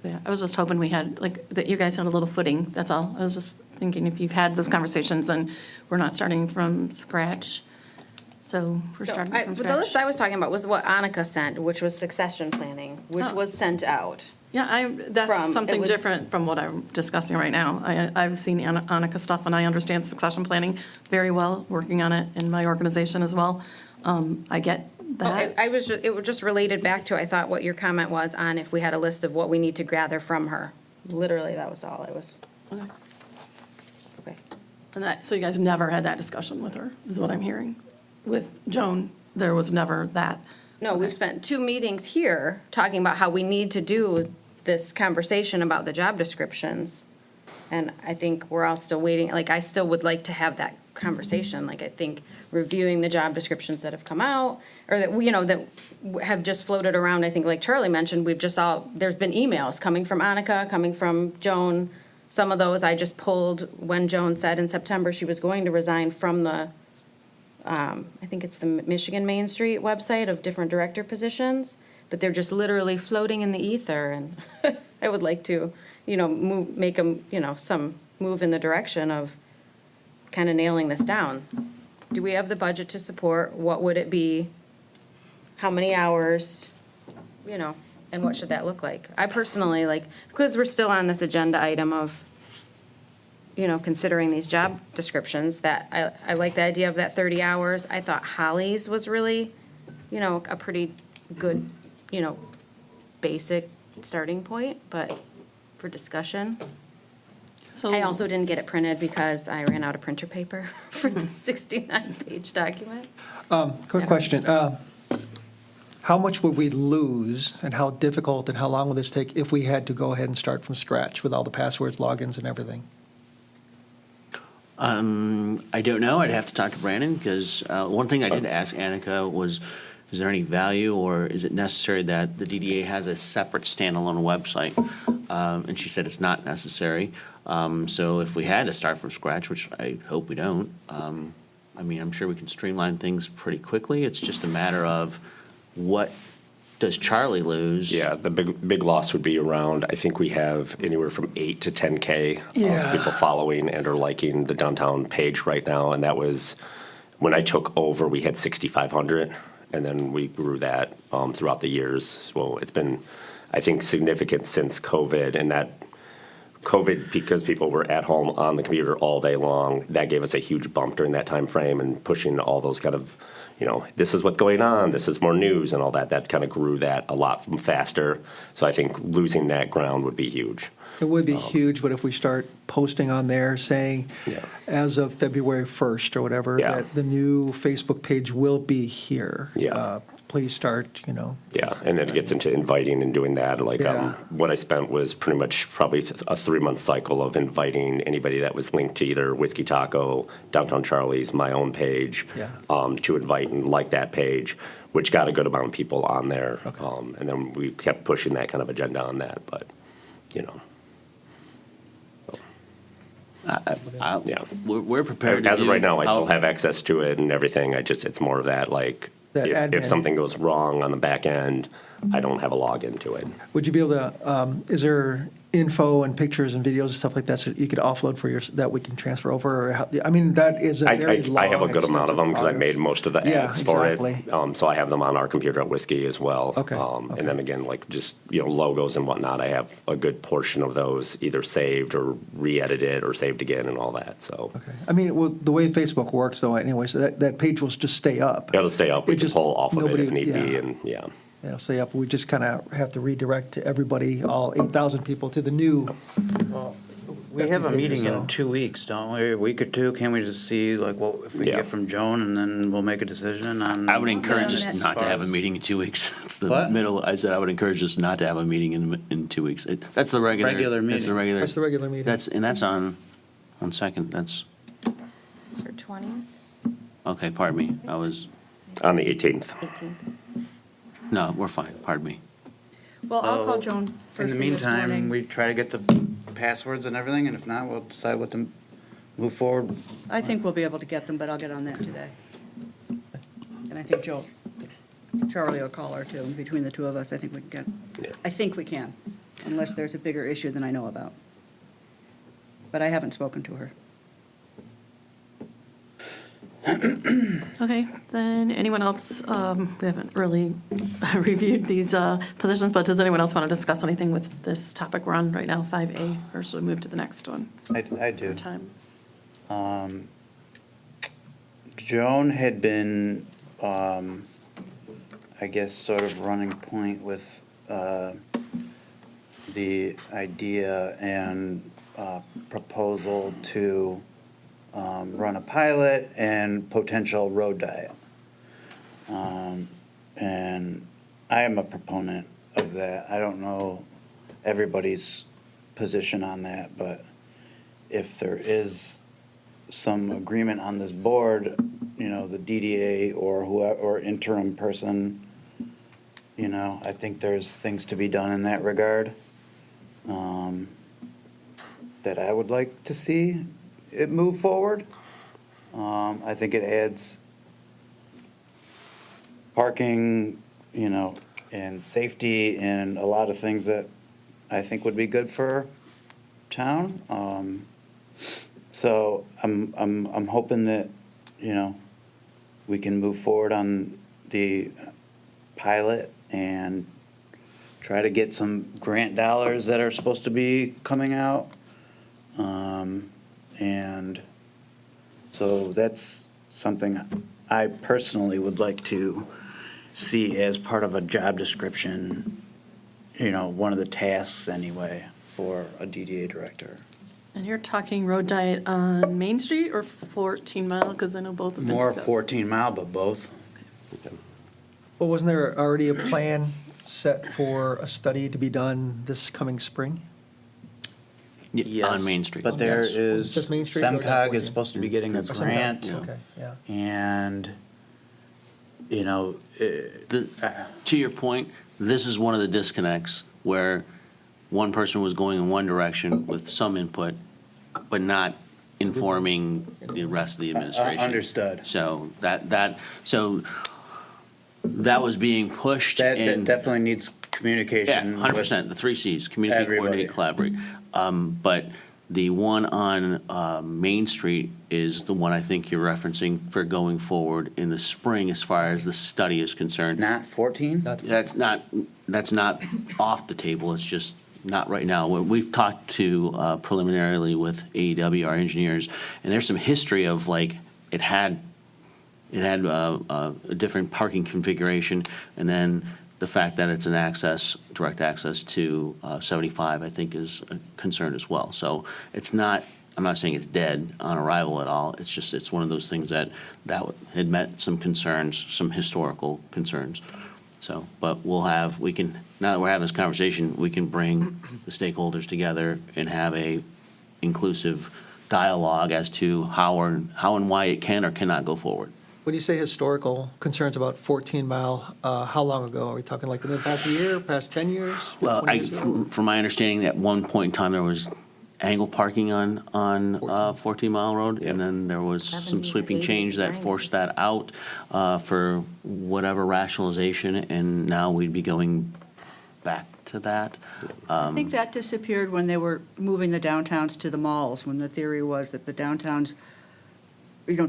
Yeah, I was just hoping we had, that you guys had a little footing, that's all. I was just thinking if you've had those conversations and we're not starting from scratch. So we're starting from The list scratch. I was talking about was what Annika sent, which was succession planning, which Oh. was sent out. Yeah, that's It something was- different from what I'm discussing right now. I've seen Annika stuff and I understand succession planning very well, working on it in my organization as well. I get that. It was just related back to, I thought, what your comment was on if we had a list of what we need to gather from her. Literally, that was all I was. Okay. Okay. And so you guys never had that discussion with her, is what I'm hearing? With Joan, there was never that. No, we've spent 2 meetings here talking about how we need to do this conversation about the job descriptions. And I think we're all still waiting, I still would like to have that conversation. I think reviewing the job descriptions that have come out, or that, that have just floated around, I think like Charlie mentioned, there's been emails coming from Annika, coming from Joan. Some of those I just pulled when Joan said in September she was going to resign from the, I think it's the Michigan Main Street website of different director positions, but they're just literally floating in the ether, and I would like to, make them, some move in the direction of kind of nailing this down. Do we have the budget to support? What would it be? How many hours? And what should that look like? I personally, because we're still on this agenda item of, considering these job descriptions, that I like the idea of that 30 hours. I thought Holly's was really, a pretty good, basic starting point, but for discussion. So I also didn't get it printed because I ran out of printer paper for the 69-page document. Quick question. How much would we lose and how difficult and how long would this take if we had to go ahead and start from scratch with all the passwords, logins, and everything? I don't know. I'd have to talk to Brandon, because one thing I did ask Annika was, is there any value or is it necessary that the DDA has a separate standalone website? And she said it's not necessary. So if we had to start from scratch, which I hope we don't, I'm sure we can streamline things pretty quickly. It's just a matter of what does Charlie lose? Yeah, the big loss would be around, I think we have anywhere from 8 to 10K Yeah. of people following and or liking the downtown page right now. And that was, when I took over, we had 6,500. And then we grew that throughout the years. So it's been, I think, significant since COVID. And that COVID, because people were at home on the computer all day long, that gave us a huge bump during that time frame, and pushing all those kind of, this is what's going on, this is more news and all that. That kind of grew that a lot faster. So I think losing that ground would be huge. It would be huge, but if we start posting on there saying, Yeah. as of February 1st or whatever, Yeah. that the new Facebook page will be here. Yeah. Please start, Yeah, and it gets into inviting and doing that. Yeah. What I spent was pretty much probably a 3-month cycle of inviting anybody that was linked to either Whiskey Taco, Downtown Charlie's, my own page, Yeah. to invite and like that page, which got a good amount of people on there. Okay. And then we kept pushing that kind of agenda on that, but, Yeah. We're prepared to As of do right now, I still how- have access to it and everything. It's more of that, That if admin. something goes wrong on the back end, I don't have a login to it. Would you be able to, is there info and pictures and videos and stuff like that so you could offload for that we can transfer over? Or how, I mean, that is a very long, I have a good amount of them because I extensive made most of the Yeah, ads for exactly. it. So I have them on our computer at Whiskey as well. Okay, And then again, like just, logos and whatnot, I have a good portion of those either saved or re-edited or saved again and all that, so. Okay. I mean, well, the way Facebook works though, anyway, so that page will just stay up. It'll stay up. We It can just- pull off of it nobody- if need be, yeah. and yeah. It'll stay up. We just kind of have to redirect to everybody, all 8,000 people to the new. Well, we have a meeting So- in 2 weeks, don't we? A week or two? Can we just see like what if we Yeah. get from Joan, and then we'll make a decision on? I would encourage us not to have a meeting in 2 weeks. It's the What? middle, I said I would encourage us not to have a meeting in 2 weeks. That's the regular. Regular That's the meeting. regular. That's the regular meeting. And that's on second, that's, For 20, okay, pardon me. I was, On the 18th. 18. no, we're fine, pardon me. Well, I'll call Joan In first the thing this meantime, morning. we try to get the passwords and everything, and if not, we'll decide what to move forward. I think we'll be able to get them, but I'll get on that today. And I think Charlie will call her too. Between the two of us, I think we can Yeah. get, I think we can, unless there's a bigger issue than I know about. But I haven't spoken to her. Okay, then anyone else, we haven't really reviewed these positions, but does anyone else want to discuss anything with this topic we're on right now, 5A, or should we move to the next one? I do. Time. Joan had been, I guess, sort of running point with the idea and proposal to run a pilot and potential road diet. And I am a proponent of that. I don't know everybody's position on that, but if there is some agreement on this board, the DDA or whoever, or interim person, I think there's things to be done in that regard, that I would like to see it move forward. I think it adds parking, and safety and a lot of things that I think would be good for town. So I'm hoping that, we can move forward on the pilot and try to get some grant dollars that are supposed to be coming out. And so that's something I personally would like to see as part of a job description, one of the tasks anyway, for a DDA director. And you're talking road diet on Main Street or 14 Mile, because I know both have been More discussed. 14 Mile, but both. Well, wasn't there already a plan set for a study to be done this coming spring? Yeah, Yes, on Main Street. But there Yes. is, Just Main Street or SEMCOG 14? is supposed to be getting a Or something? grant, Okay, yeah. and, To your point, this is one of the disconnects where one person was going in one direction with some input, but not informing the rest of the administration. understood. So that was being pushed That and. definitely needs Yeah, communication. 100%, the three Cs, communicate, coordinate, everybody. collaborate. But the one on Main Street is the one I think you're referencing for going forward in the spring as far as the study is concerned. Not 14? That's not off the table, it's just not right now. We've talked to preliminarily with AEW, our engineers, and there's some history of like, it had a different parking configuration, and then the fact that it's direct access to 75, I think is a concern as well. So it's not, I'm not saying it's dead on arrival at all, it's just, it's one of those things that had met some concerns, some historical concerns. So, but we can, now that we're having this conversation, we can bring the stakeholders together and have a inclusive dialogue as to how and why it can or cannot go forward. When you say historical concerns about 14 Mile, how long ago? Are we talking like in the past year, past 10 years? Well, 20 years ago? from my understanding, at one point in time, there was angle parking on 14 Mile Road, and then there was some 70s, sweeping 80s, change that 90s. forced that out for whatever rationalization, and now we'd be going back to that. I think that disappeared when they were moving the downtowns to the malls, when the theory was that the downtowns,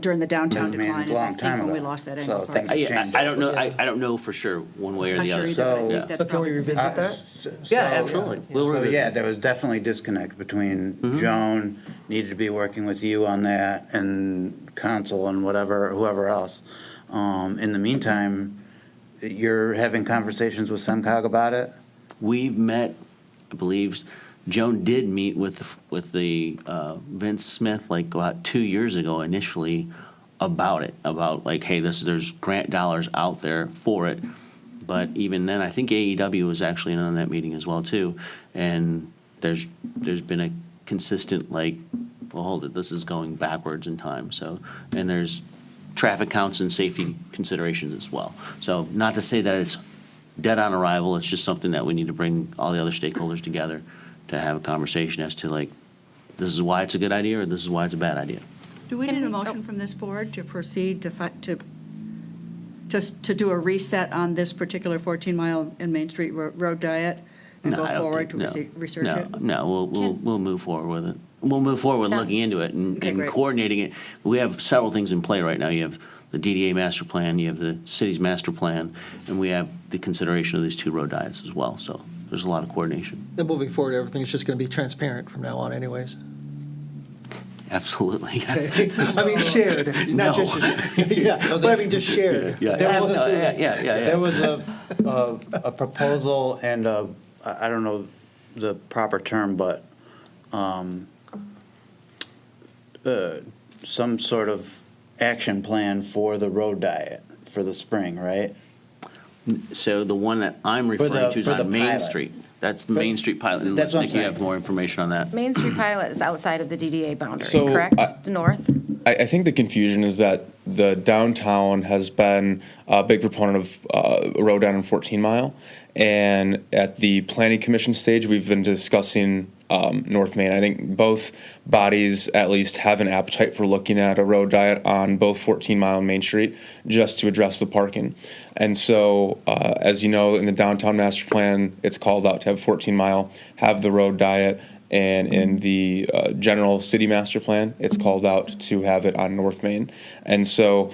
during the downtown I mean, decline, it's is a I long think time when we ago. lost that So angle things parking. have changed. I don't know, I don't know for sure one way or Not the sure other. either, but I So- think that's So can we probably. revisit that? Yeah, absolutely. We'll So, revisit. yeah, there was definitely disconnect between Joan needed to be working with you on that and council and whoever else. In the meantime, you're having conversations with SEMCOG about it? We've met, I believe, Joan did meet with the Vince Smith like about 2 years ago initially about it, about like, hey, there's grant dollars out there for it. But even then, I think AEW was actually in on that meeting as well too. And there's been a consistent like, well, hold it, this is going backwards in time. So, and there's traffic counts and safety considerations as well. So not to say that it's dead on arrival, it's just something that we need to bring all the other stakeholders together to have a conversation as to like, this is why it's a good idea or this is why it's a bad idea. Do we need a motion from this board to proceed to do a reset on this particular 14-mile and Main Street road diet and No, go I don't forward think- to no, research no, it? No, we'll move forward with it. We'll move forward with Done. looking into it and Okay, great. coordinating it. We have several things in play right now. You have the DDA master plan, you have the city's master plan, and we have the consideration of these two road diets as well. So there's a lot of coordination. Then moving forward, everything's just going to be transparent from now on anyways. Absolutely, yes. Okay? I mean, shared, not No. just, yeah, but I mean, just shared. Yeah, There was yeah. There was a proposal and I don't know the proper term, but some sort of action plan for the road diet for the spring, right? So the one that I'm the- referring to is for the on Main pilot. Street. That's the For- Main Street pilot. And That's what I'm Nick, you have saying. more information on that. Main Street Pilot is outside of the DDA boundary, So, correct? I- The north? I think the confusion is that the downtown has been a big proponent of a road down in 14 Mile. And at the planning commission stage, we've been discussing North Main. I think both bodies at least have an appetite for looking at a road diet on both 14 Mile and Main Street just to address the parking. And so, as you know, in the downtown master plan, it's called out to have 14 Mile, have the road diet. And in the general city master plan, it's called out to have it on North Main. And so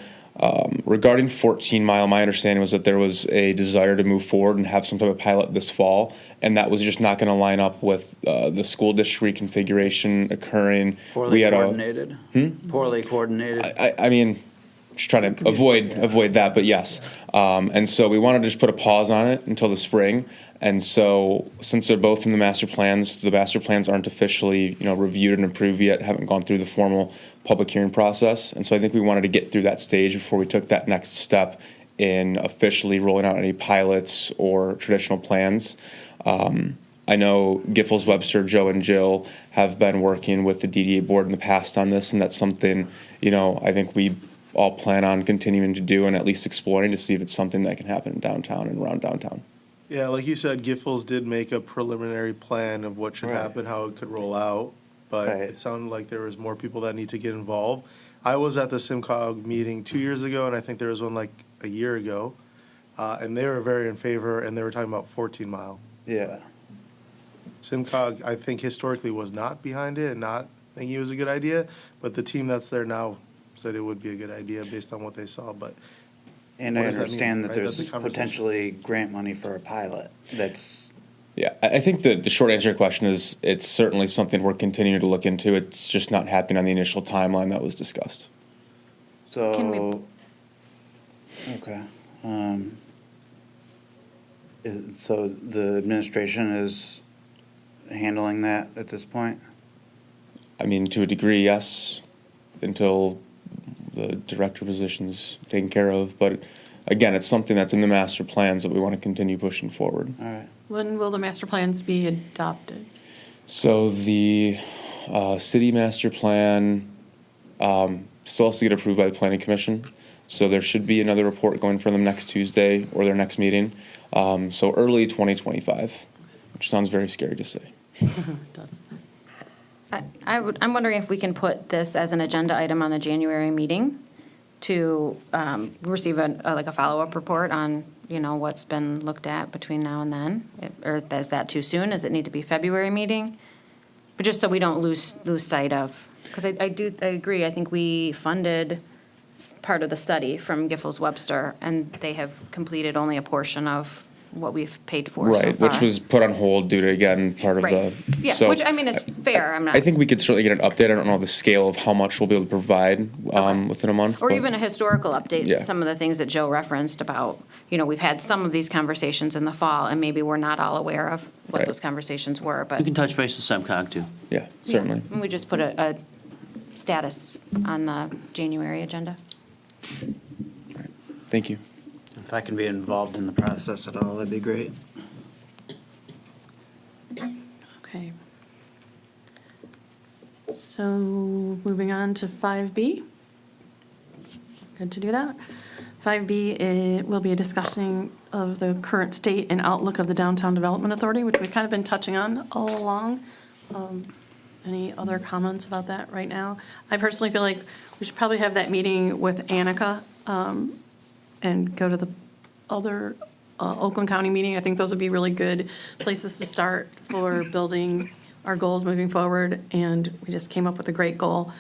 regarding 14 Mile, my understanding was that there was a desire to move forward and have some type of pilot this fall. And that was just not going to line up with the school district reconfiguration occurring. Poorly had coordinated? Poorly coordinated? I mean, just trying to avoid that, but yes. And so we wanted to just put a pause on it until the spring. And so since they're both in the master plans aren't officially, reviewed and approved yet, haven't gone through the formal public hearing process. And so I think we wanted to get through that stage before we took that next step in officially rolling out any pilots or traditional plans. I know Giffords, Webster, Joe, and Jill have been working with the DDA board in the past on this, and that's something, I think we all plan on continuing to do and at least exploring to see if it's something that can happen in downtown and around downtown. Yeah, like you said, Giffords did make a preliminary plan of what should Right. happen, how it could roll out, but Right. it sounded like there was more people that need to get involved. I was at the SIMCOG meeting 2 years ago, and I think there was one like a year ago, and they were very in favor, and they were talking about 14 Mile. Yeah. SIMCOG, I think historically was not behind it and not thinking it was a good idea, but the team that's there now said it would be a good idea based on what they saw, but And What I does that mean, understand that right? there's That's the conversation. potentially grant money for a pilot. That's, Yeah, I think the short answer to your question is it's certainly something we're continuing to look into. It's just not happening on the initial timeline that was discussed. Can we- so, okay. So the administration is handling that at this point? I mean, to a degree, yes, until the director position's taken care of. But again, it's something that's in the master plans that we want to continue pushing forward. All right. When will the master plans be adopted? So the city master plan still has to get approved by the planning commission. So there should be another report going for them next Tuesday or their next meeting. So early 2025, which sounds very scary to say. It does. I'm wondering if we can put this as an agenda item on the January meeting to receive a follow-up report on, what's been looked at between now and then? Or is that too soon? Does it need to be February meeting? But just so we don't lose sight of, because I agree, I think we funded part of the study from Giffords Webster, and they have completed only a portion of what we've paid for so Right, far. which was put on hold due to, again, part of Right. the. Yeah, so which, I mean, is fair, I'm not. I think we could certainly get an update. I don't know the scale of how much we'll be able to provide within a month. Or but- even a historical update, Yeah. some of the things that Joe referenced about, we've had some of these conversations in the fall, and maybe we're not all aware of what Right. those conversations were, but. We can touch base with SEMCOG too. Yeah, certainly. And we just put a status on the January agenda. Thank you. If I can be involved in the process at all, that'd be great. Okay. So moving on to 5B. Good to do that. 5B, it will be a discussion of the current state and outlook of the Downtown Development Authority, which we've kind of been touching on all along. Any other comments about that right now? I personally feel like we should probably have that meeting with Annika and go to the other Oakland County meeting. I think those would be really good places to start for building our goals moving forward. And we just came up with a great goal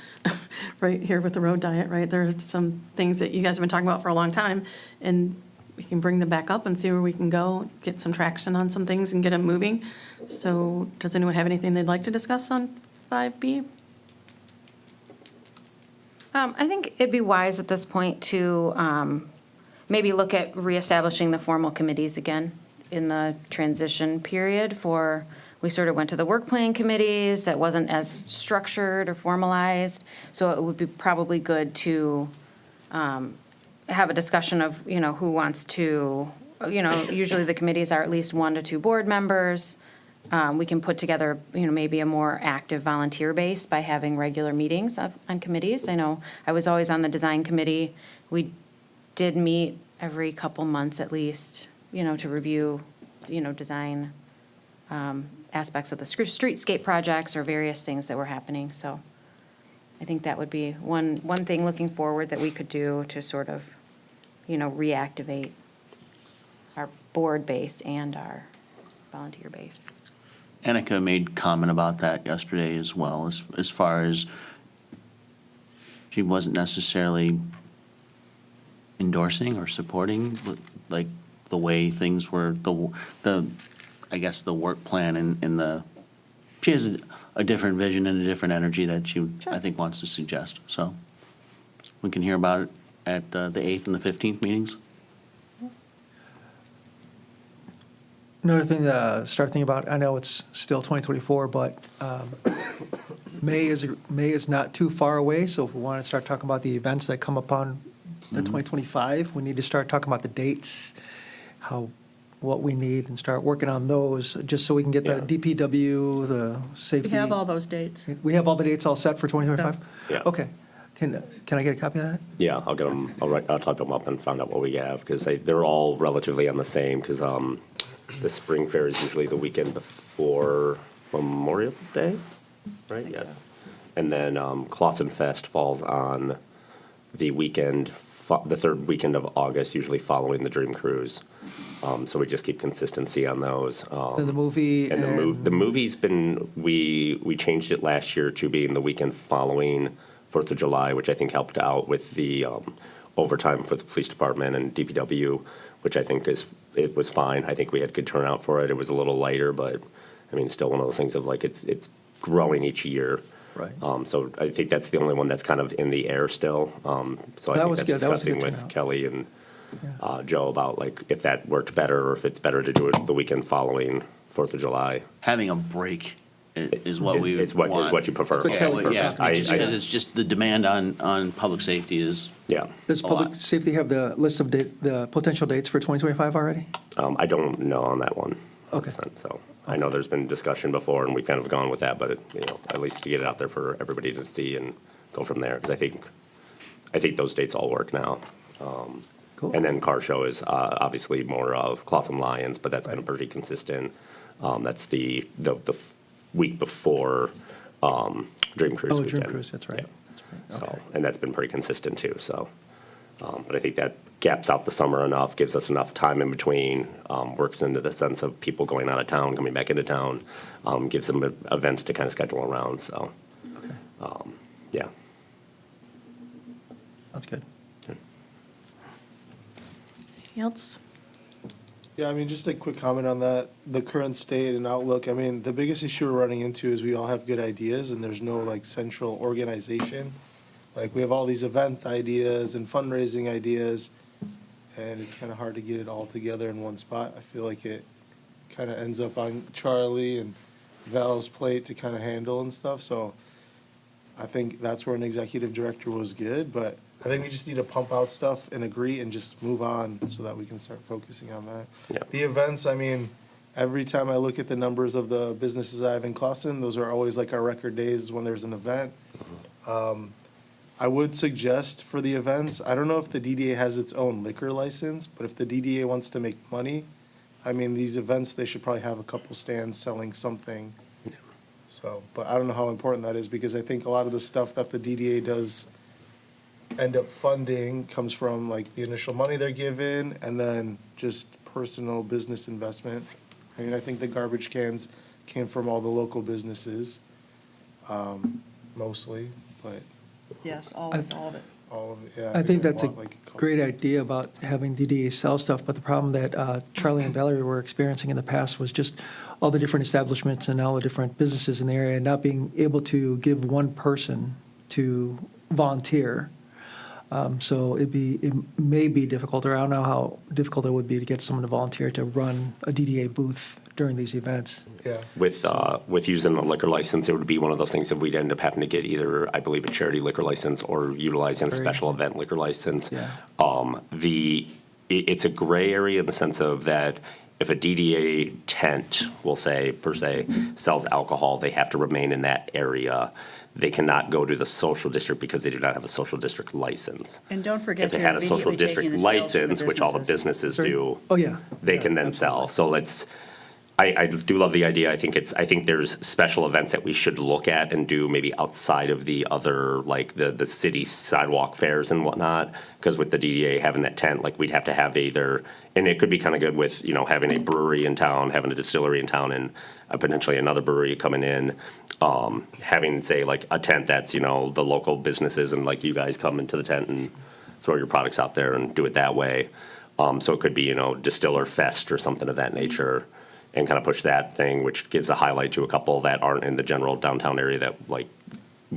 right here with the road diet, right? There are some things that you guys have been talking about for a long time, and we can bring them back up and see where we can go, get some traction on some things and get them moving. So does anyone have anything they'd like to discuss on 5B? I think it'd be wise at this point to maybe look at reestablishing the formal committees again in the transition period we sort of went to the work plan committees that wasn't as structured or formalized. So it would be probably good to have a discussion of, who wants to, usually the committees are at least 1 to 2 board members. We can put together, maybe a more active volunteer base by having regular meetings on committees. I know I was always on the design committee. We did meet every couple months at least, to review, design aspects of the streetscape projects or various things that were happening. So I think that would be one thing looking forward that we could do to sort of, reactivate our board base and our volunteer base. Annika made comment about that yesterday as well, as far as she wasn't necessarily endorsing or supporting, like, the way things were, I guess, the work plan and she has a different vision and a different energy that she, I think, wants to suggest. So we can hear about it at the 8th and the 15th meetings. Another thing to start thinking about, I know it's still 2024, but May is not too far away, so if we want to start talking about the events that come upon the 2025, we need to start talking about the dates, what we need, and start working on those, just so we can get the DPW, the safety. We have all those dates. We have all the dates all set for 2025? Yeah. Okay. Can I get a copy of that? Yeah, I'll get them, I'll type them up and find out what we have, because they're all relatively on the same, because the spring fair is usually the weekend before Memorial Day, right? Yes. And then Clausen Fest falls on the weekend, the third weekend of August, usually following the Dream Cruise. So we just keep consistency on those. And the movie And the movie's been, we changed it last year to being the weekend following 4th of July, which I think helped out with the overtime for the police department and DPW, which I think it was fine. I think we had good turnout for it. It was a little lighter, but I mean, still one of those things of like, it's growing each year. Right. So I think that's the only one that's kind of in the air still. So I That think was that's good. That was a discussing good with turnout. Kelly and Joe about like if that worked better or if it's better to do it the weekend following 4th of July. Having a break is what we Is want. what you prefer. That's what Kelly Okay, Yeah, perfect. just because it's just the demand on public safety is, Yeah. Does a lot. public safety have the list of the potential dates for 2025 already? I don't know on that one. Okay. 100%, So I know there's been discussion before and we've kind of gone with that, but at least to get it out there for everybody to see and go from there. Because I think those dates all work now. Cool. And then car show is obviously more of Clausen Lions, but that's been Right. pretty consistent. That's the week before Dream Cruise Oh, weekend. Dream Cruise, that's right. Yeah. That's right. So, and that's been pretty consistent too, so. But I think that gaps out the summer enough, gives us enough time in between, works into the sense of people going out of town, coming back into town, gives them events to kind of schedule around, so, Okay, yeah. that's good. Anything else? Yeah, I mean, just a quick comment on that, the current state and outlook. I mean, the biggest issue we're running into is we all have good ideas and there's no like central organization. Like, we have all these event ideas and fundraising ideas, and it's kind of hard to get it all together in one spot. I feel like it kind of ends up on Charlie and Val's plate to kind of handle and stuff, so I think that's where an executive director was good, but I think we just need to pump out stuff and agree and just move on so that we can start focusing on that. Yeah. The events, I mean, every time I look at the numbers of the businesses I have in Clausen, those are always like our record days when there's an event. I would suggest for the events, I don't know if the DDA has its own liquor license, but if the DDA wants to make money, I mean, these events, they should probably have a couple stands selling something. So, but I don't know how important that is, because I think a lot of the stuff that the DDA does end up funding comes from like the initial money they're given and then just personal business investment. I mean, I think the garbage cans came from all the local businesses, mostly, but Yes, all of it. all of it, yeah. I think that's a bought, like, couple- great idea about having DDA sell stuff, but the problem that Charlie and Valerie were experiencing in the past was just all the different establishments and all the different businesses in the area, not being able to give one person to volunteer. So it may be difficult, or I don't know how difficult it would be to get someone to volunteer to run a DDA booth during these events. Yeah. With using the liquor license, it would be one of those things if we'd end up having to get either, I believe, a charity liquor license or utilizing a Very- special event liquor license. Yeah. It's a gray area in the sense of that if a DDA tent, we'll say, per se, sells alcohol, they have to remain in that area. They cannot go to the social district because they do not have a social district license. And don't forget If they they're had a social immediately taking district the sales from the license, which all the businesses do, Oh, yeah. they Yeah, can then sell. So I do love the idea. I think there's special events that we should look at and do maybe outside of the other, like the city sidewalk fairs and whatnot. Because with the DDA having that tent, like we'd have to have either, and it could be kind of good with, having a brewery in town, having a distillery in town, and potentially another brewery coming in. Having, say, like a tent that's, the local businesses and like you guys come into the tent and throw your products out there and do it that way. So it could be, Distiller Fest or something of that nature. And kind of push that thing, which gives a highlight to a couple that aren't in the general downtown area that like.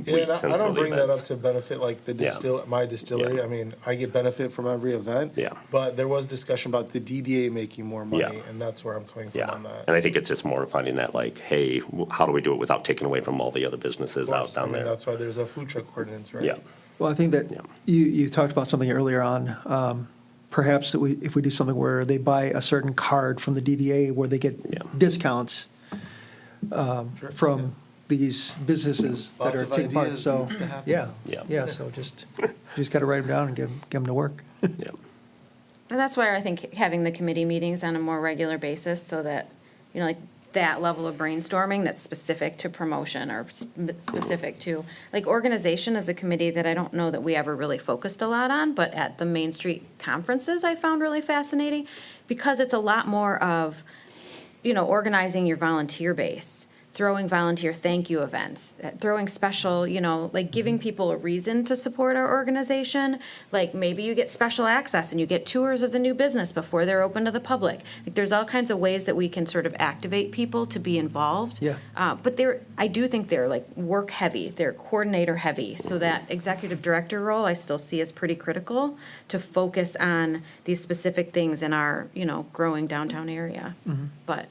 Yeah, and I don't bring that up to benefit like the Yeah. my distillery. Yeah. I mean, I get benefit from every event. Yeah. But there was discussion about the DDA making more money, Yeah. and that's where I'm coming from Yeah, on that. and I think it's just more finding that like, hey, how do we do it without taking away from all the other businesses Of out course, I down mean, there? that's why there's a food truck ordinance, right? Yeah, Well, I think that Yeah. you talked about something earlier on, perhaps that if we do something where they buy a certain card from the DDA where they Yeah. get discounts Sure. from these businesses that Lots are of taking part, ideas so, needs to happen. yeah. Yeah. So you just got to write them down and get them to work. yeah, And that's why I think having the committee meetings on a more regular basis so that, like that level of brainstorming that's specific to promotion or specific to, like organization is a committee that I don't know that we ever really focused a lot on, but at the Main Street conferences I found really fascinating because it's a lot more of, organizing your volunteer base, throwing volunteer thank you events, throwing special, like giving people a reason to support our organization. Like maybe you get special access and you get tours of the new business before they're open to the public. Like there's all kinds of ways that we can sort of activate people to be involved. Yeah. But I do think they're like work heavy, they're coordinator heavy. So that executive director role I still see as pretty critical to focus on these specific things in our, growing downtown area. But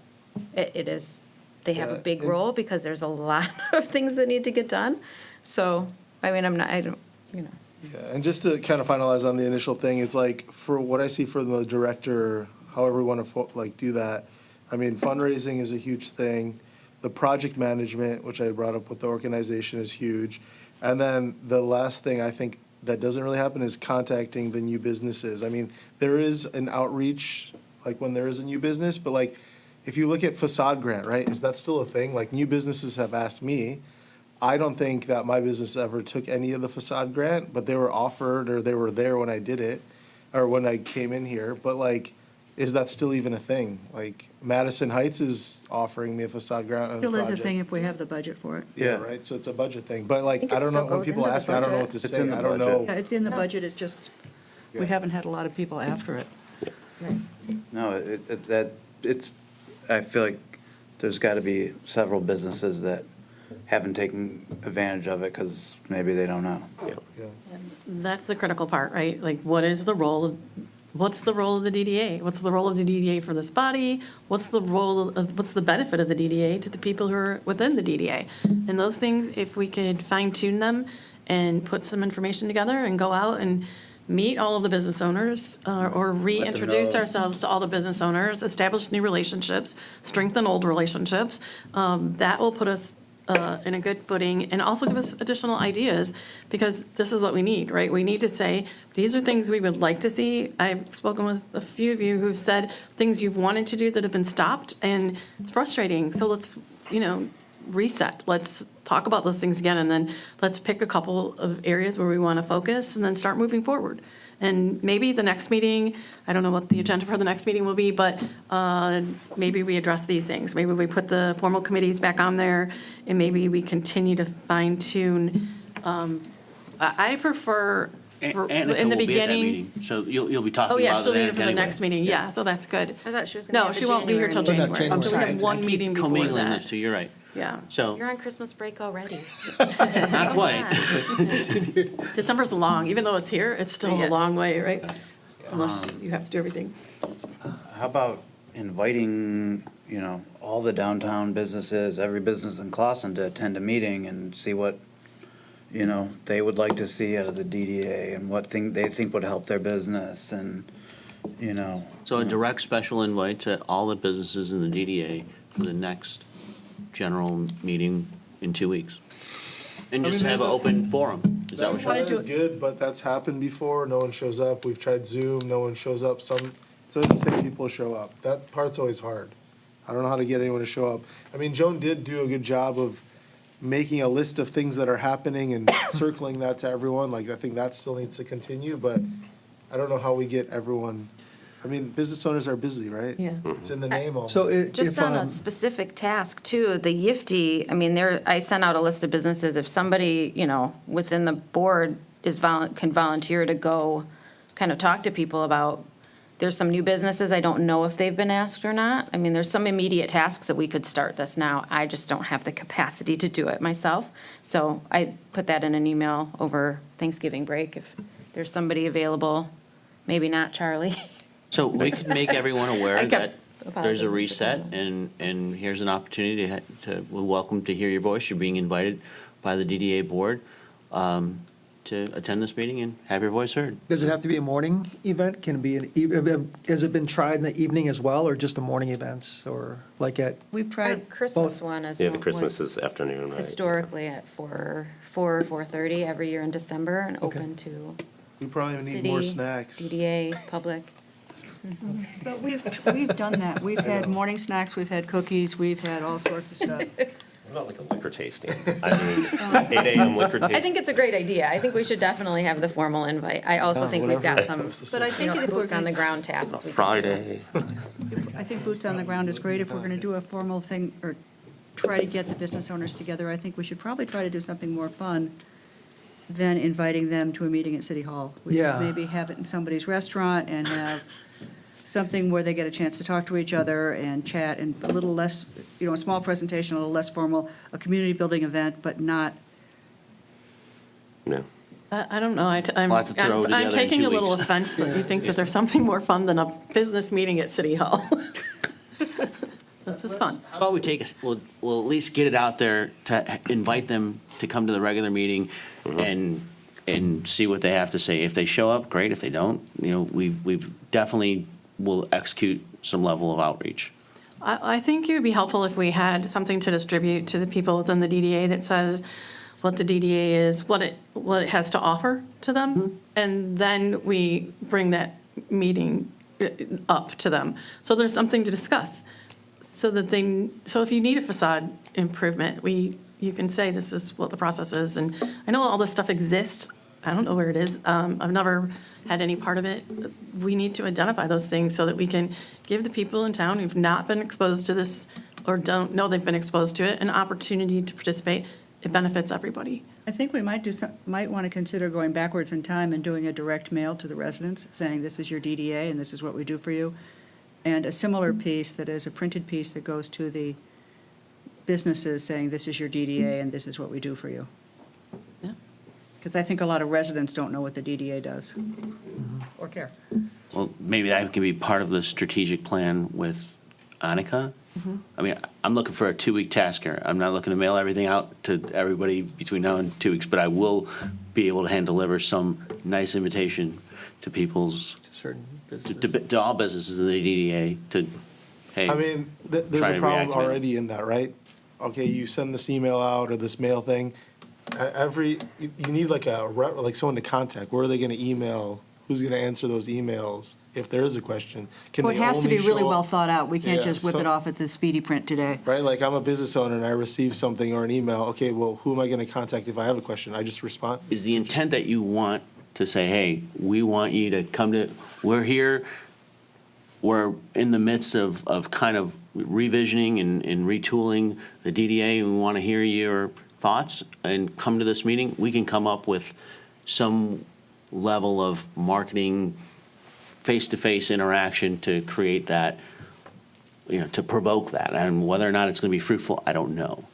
it is. They have a Yeah, big and- role because there's a lot of things that need to get done. So, I mean, Yeah, and just to kind of finalize on the initial thing, it's like, for what I see for the director, however we want to do that, I mean, fundraising is a huge thing. The project management, which I brought up with the organization, is huge. And then the last thing I think that doesn't really happen is contacting the new businesses. I mean, there is an outreach, like when there is a new business, but like, if you look at facade grant, right, is that still a thing? Like, new businesses have asked me, I don't think that my business ever took any of the facade grant, but they were offered or they were there when I did it or when I came in here. But like, is that still even a thing? Like Madison Heights is offering me a facade grant on the Still is a project. thing if we have the budget for it. Yeah, right. So it's a budget thing. But like, think I it don't know, still when goes people into the ask me, I don't know what to budget. say. in the I don't budget. know. Yeah, it's in the budget, it's just, Yeah. we haven't had a lot of people after it. No, I feel like there's got to be several businesses that haven't taken advantage of it because maybe they don't know. Yeah. That's the critical part, right? Like, what's the role of the DDA? What's the role of the DDA for this body? What's the benefit of the DDA to the people who are within the DDA? And those things, if we could fine tune them and put some information together and go out and meet all of the business owners, or reintroduce know. ourselves to all the business owners, establish new relationships, strengthen old relationships, that will put us in a good footing and also give us additional ideas, because this is what we need, right? We need to say, these are things we would like to see. I've spoken with a few of you who've said things you've wanted to do that have been stopped, and it's frustrating. So let's, reset. Let's talk about those things again, and then let's pick a couple of areas where we want to focus and then start moving forward. And maybe the next meeting, I don't know what the agenda for the next meeting will be, but maybe we address these things. Maybe we put the formal committees back on there, and maybe we continue to fine tune. I prefer, Annika in the will be at that beginning. meeting, so you'll be talking Oh, about yeah, it she'll be then here for the anyway. next meeting, yeah, so that's good. I thought she was gonna No, have the she won't be here till January meeting. January. Not So we have January. one I keep meeting before commingling that. this too, you're right. Yeah. So, You're on Christmas break already. not quite. December's long, even though it's here, it's still a Yeah. long way, right? Unless you have to do everything. How about inviting, all the downtown businesses, every business in Clawson to attend a meeting and see what, they would like to see out of the DDA and what they think would help their business and, So a direct special invite to all the businesses in the DDA for the next general meeting in 2 weeks. And I just mean, have an there's a- open forum. Is that what you're? That is good, but that's happened before. No one shows up. We've tried Zoom, no one shows up. It's always the same people show up. That part's always hard. I don't know how to get anyone to show up. I mean, Joan did do a good job of making a list of things that are happening and circling that to everyone. Like, I think that still needs to continue, but I don't know how we get everyone. I mean, business owners are busy, right? Yeah. It's in the name almost. So Just if, on a specific task too, the YIFT, I mean, I sent out a list of businesses, if somebody, within the board can volunteer to go kind of talk to people about, there's some new businesses, I don't know if they've been asked or not. I mean, there's some immediate tasks that we could start this now. I just don't have the capacity to do it myself. So I put that in an email over Thanksgiving break, if there's somebody available, maybe not Charlie. So we could make everyone aware I that kept there's a apologizing. reset, and here's an opportunity we're welcome to hear your voice. You're being invited by the DDA board to attend this meeting and have your voice heard. does it have to be a morning event? Can it be has it been tried in the evening as well, or just the morning events, or like at? We've Our tried, Christmas one is. Yeah, the Christmas was is afternoon, right? Historically at 4:30 every year in December and Okay. open to We probably need city, more snacks. DDA, public. but we've done that. We've had morning snacks, we've had cookies, we've had all sorts of stuff. What about like a liquor tasting? I mean, 8 a.m. liquor tasting. I think it's a great idea. I think we should definitely have the formal invite. I also think we've got some, But I think if we're boots on the gonna, ground tasks we could do. Friday. I think boots on the ground is great. If we're gonna do a formal thing, or try to get the business owners together, I think we should probably try to do something more fun than inviting them to a meeting at City Hall. We should Yeah. maybe have it in somebody's restaurant and have something where they get a chance to talk to each other and chat, and a little less, a small presentation, a little less formal, a community building event, but not, No. I don't know, I'm We'll have to throw it together in taking 2 a little weeks. offense that you think that there's something more fun than a business meeting at City Hall. This is fun. How about we we'll at least get it out there to invite them to come to the regular meeting and see what they have to say. If they show up, great. If they don't, we've definitely will execute some level of outreach. I think it would be helpful if we had something to distribute to the people within the DDA that says what the DDA is, what it has to offer to them, and then we bring that meeting up to them. So there's something to discuss. So if you need a facade improvement, we you can say this is what the process is. And I know all this stuff exists. I don't know where it is. I've never had any part of it. We need to identify those things so that we can give the people in town who've not been exposed to this or don't know they've been exposed to it an opportunity to participate. It benefits everybody. I think we might want to consider going backwards in time and doing a direct mail to the residents, saying this is your DDA and this is what we do for you. And a similar piece that is a printed piece that goes to the businesses saying this is your DDA and this is what we do for you. Yeah. Because I think a lot of residents don't know what the DDA does or care. Well, maybe that can be part of the strategic plan with Annika. I mean, I'm looking for a 2-week tasker. I'm not looking to mail everything out to everybody between now and 2 weeks, but I will be able to hand deliver some nice invitation to people's, Certain businesses. to all businesses in the DDA to, hey. I mean, there's try a to problem reactivate it. already in that, right? Okay, you send this email out or this mail thing. You need like like someone to contact. Where are they gonna email? Who's gonna answer those emails if there is a question? Can Well, it they has to only be really show- well thought out. We can't Yeah, just whip so- it off at the speedy print today. Right, like I'm a business owner and I receive something or an email, okay, well, who am I gonna contact if I have a question? I just respond? Is the intent that you want to say, hey, we want you to come to, we're here, we're in the midst of kind of revisioning and retooling the DDA, and we want to hear your thoughts and come to this meeting? We can come up with some level of marketing, face-to-face interaction to create that, to provoke that. And whether or not it's going to be fruitful, I don't know.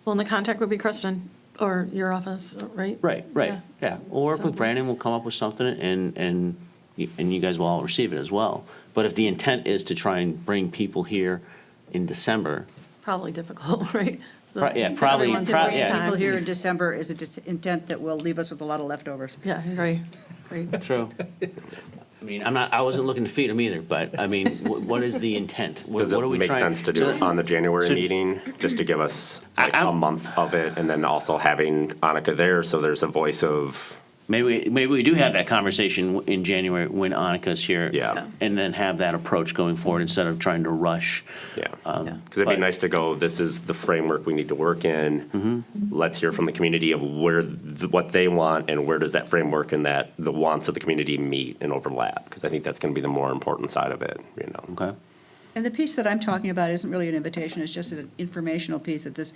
Well, and the contact would be Kristen or your office, right? Right, Yeah. yeah. We'll work with Something. Brandon, we'll come up with something, and you guys will all receive it as well. But if the intent is to try and bring people here in December, Probably difficult, right? So Yeah, probably- everyone can pro- waste yeah. time. People here in December is an intent that will leave us with a lot of leftovers. Yeah, right. true. I mean, I wasn't looking to feed them either, but I mean, what is the intent? What Does are it we make trying- sense to do it on the January so- meeting, just to give us like I'm- a month of it, and then also having Annika there, so there's a voice of, Maybe we do have that conversation in January when Annika's here. Yeah. And then have that approach going forward instead of trying to rush. yeah. Yeah. Because it'd be But- nice to go, this is the framework we need to work in. Let's hear from the community of what they want, and where does that framework and the wants of the community meet and overlap? Because I think that's going to be the more important side of it, Okay. And the piece that I'm talking about isn't really an invitation, it's just an informational piece that this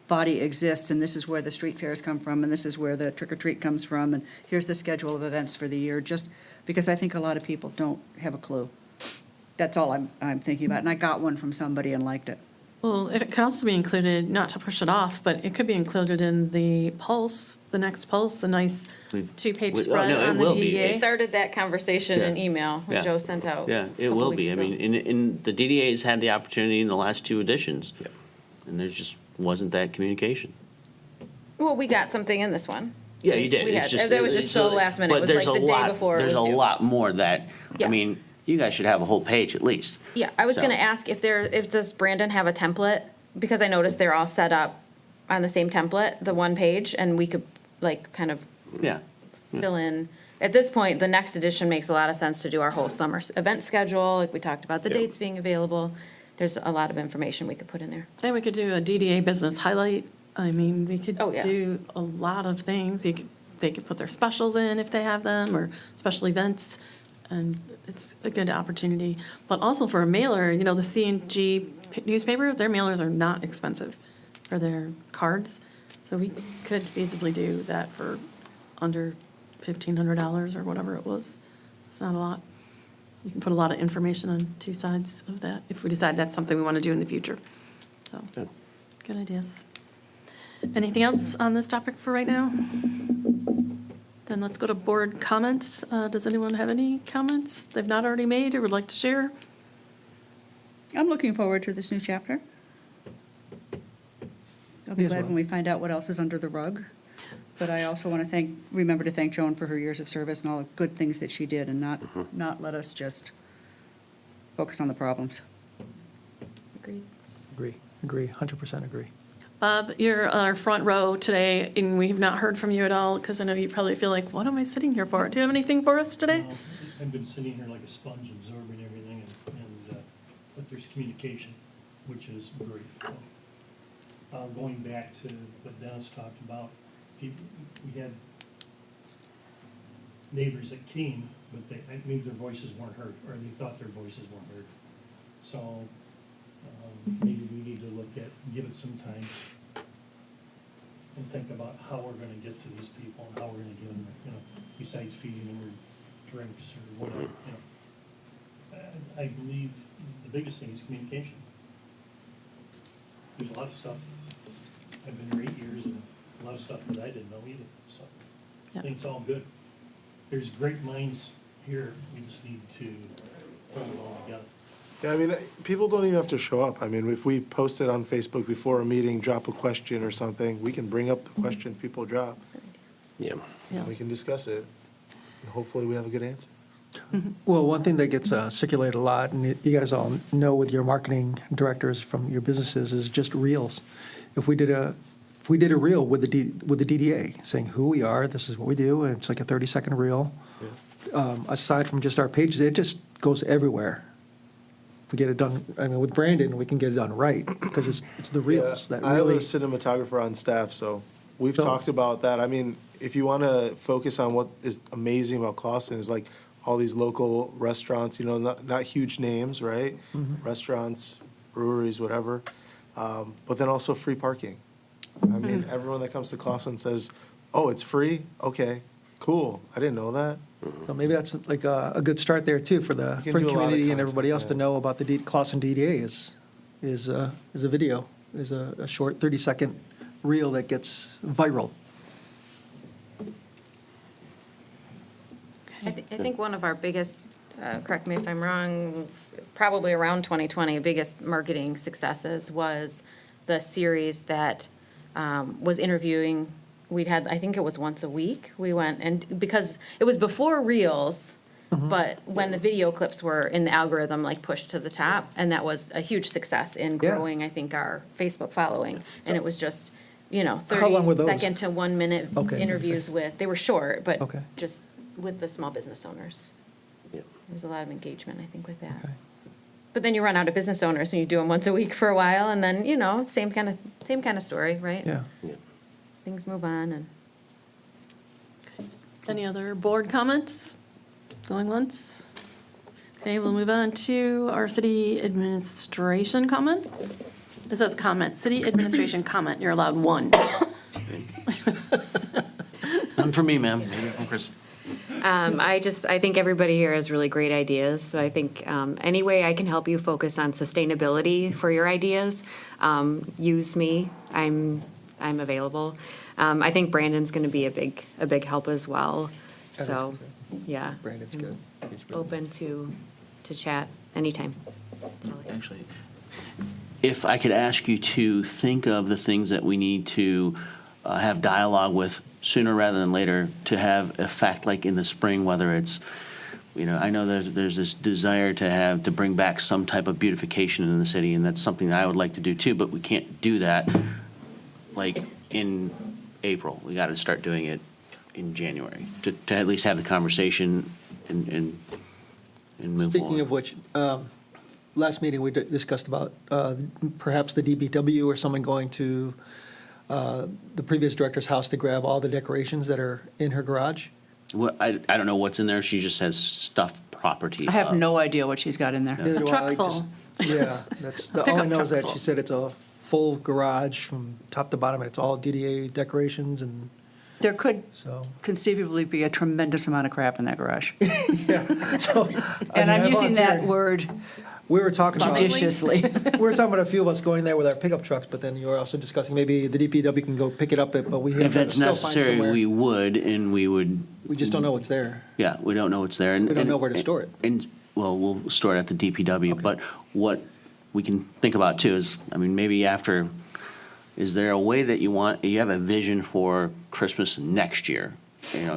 body exists, and this is where the street fairs come from, and this is where the trick or treat comes from, and here's the schedule of events for the year, just because I think a lot of people don't have a clue. That's all I'm thinking about, and I got one from somebody and liked it. Well, it could also be included, not to push it off, but it could be included in the Pulse, the next Pulse, the nice two-page oh, spread no, it on the will be. DDA. Started that conversation in Yeah. email Yeah. Joe sent out. Yeah, a it couple will weeks be. I ago. mean, in the DDA's had the opportunity in the last 2 editions. Yep. And there just wasn't that communication. Well, we got something in this one. Yeah, you did. We It's had- just- that was just so last minute. It but was there's like a the day lot- before it There's a was due. lot more that, I Yeah. mean, you guys should have a whole page at least. Yeah, I was So- gonna ask if does Brandon have a template? Because I noticed they're all set up on the same template, the one page, and we could like kind of Yeah. fill in. At this point, the next edition makes a lot of sense to do our whole summer event schedule, like we talked about the Yep. dates being available. There's a lot of information we could put in there. And we could do a DDA business highlight. I mean, we could Oh, yeah. do a lot of things. They could put their specials in if they have them, or special events, and it's a good opportunity. But also for a mailer, the C&G newspaper, their mailers are not expensive for their cards. So we could feasibly do that for under $1,500 or whatever it was. It's not a lot. You can put a lot of information on 2 sides of that if we decide that's something we want to do in the future. So, Good. good ideas. Anything else on this topic for right now? Then let's go to board comments. Does anyone have any comments they've not already made or would like to share? I'm looking forward to this new chapter. I'll be Me as glad well. when we find out what else is under the rug. But I also want to remember to thank Joan for her years of service and all the good things that she did, and not let us just focus on the problems. Agreed. Agree, 100% agree. Bob, you're on our front row today, and we have not heard from you at all, because I know you probably feel like, what am I sitting here for? Do you have anything for us today? No, I've been sitting here like a sponge absorbing everything, but there's communication, which is great. So, going back to what Dennis talked about, people, we had neighbors that came, but maybe their voices weren't heard, or they thought their voices weren't heard. So, maybe we need to look at, give it some time and think about how we're gonna get to these people and how we're gonna give them, besides feeding them or drinks or whatever, I believe the biggest thing is communication. There's a lot of stuff, I've been here 8 years, and a lot of stuff that I didn't know either, so I think it's all good. There's great minds here, we just need to pull it all together. Yeah, I mean, people don't even have to show up. I mean, if we post it on Facebook before a meeting, drop a question or something, we can bring up the questions people drop. Yeah. Yeah. We can discuss it, and hopefully we have a good answer. Well, one thing that gets circulated a lot, and you guys all know with your marketing directors from your businesses, is just reels. If we did a reel with the DDA, saying who we are, this is what we do, and it's like a 30-second reel. Aside from just our pages, it just goes everywhere. If we get it done, I mean, with Brandon, we can get it done right, because it's the reels that I have a really. cinematographer on staff, so we've So- talked about that. I mean, if you want to focus on what is amazing about Clawson is like all these local restaurants, not huge names, right? Restaurants, breweries, whatever, but then also free parking. I mean, everyone that comes to Clawson says, oh, it's free? Okay, cool. I didn't know that. So maybe that's like a good start there too for the can for do the a lot of community and content, everybody else to yeah. know about the Clawson DDA is a video, is a short 30-second reel that gets viral. I think one of our biggest, correct me if I'm wrong, probably around 2020, biggest marketing successes was the series that was interviewing, we'd had, I think it was once a week, we went, and because it was before Reels, but when the video clips were in the algorithm, like pushed to the top, and that was a huge success in Yeah. growing, I think, our Facebook following. And it was just, How long were those? 30-second to 1 minute Okay. interviews with, they were short, but Okay. just with the small business owners. Yeah. There was a lot of engagement, I think, with that. Okay. But then you run out of business owners and you do them once a week for a while, and then, same kind of story, right? Yeah. Yeah. Things move on, and Any other board comments? Going once? Okay, we'll move on to our city administration comments. This says comment, city administration comment, you're allowed one. None for me, ma'am. Maybe from Chris. I think everybody here has really great ideas, so I think any way I can help you focus on sustainability for your ideas, use me. I'm available. I think Brandon's going to be a big help as well. I think So, so, too. yeah, Brandon's good. He's really- open to chat anytime. Actually, if I could ask you to think of the things that we need to have dialogue with sooner rather than later to have effect, like in the spring, whether it's, I know there's this desire to bring back some type of beautification in the city, and that's something that I would like to do too, but we can't do that like in April. We got to start doing it in January to at least have the conversation and move forward. Speaking of which, last meeting, we discussed about perhaps the DBW or someone going to the previous director's house to grab all the decorations that are in her garage. Well, I don't know what's in there. She just has stuff property. I have no idea what she's got in there. Neither do truck I, full. just- Yeah, all I pickup know is truck that full. she said it's a full garage from top to bottom, and it's all DDA decorations, and There could so. conceivably be a tremendous amount of crap in that garage. So, And I I'm using that volunteered. word We were talking about. judiciously. We were talking about a few of us going there with our pickup trucks, but then you were also discussing maybe the DPW can go pick it up, but we have If to that's still find necessary, somewhere. we would, and we would, We just don't know what's there. yeah, we don't know what's there. We don't know where to store it. And, well, we'll store it at the DPW, but what we can think about too is, maybe after, is there a way that you have a vision for Christmas next year?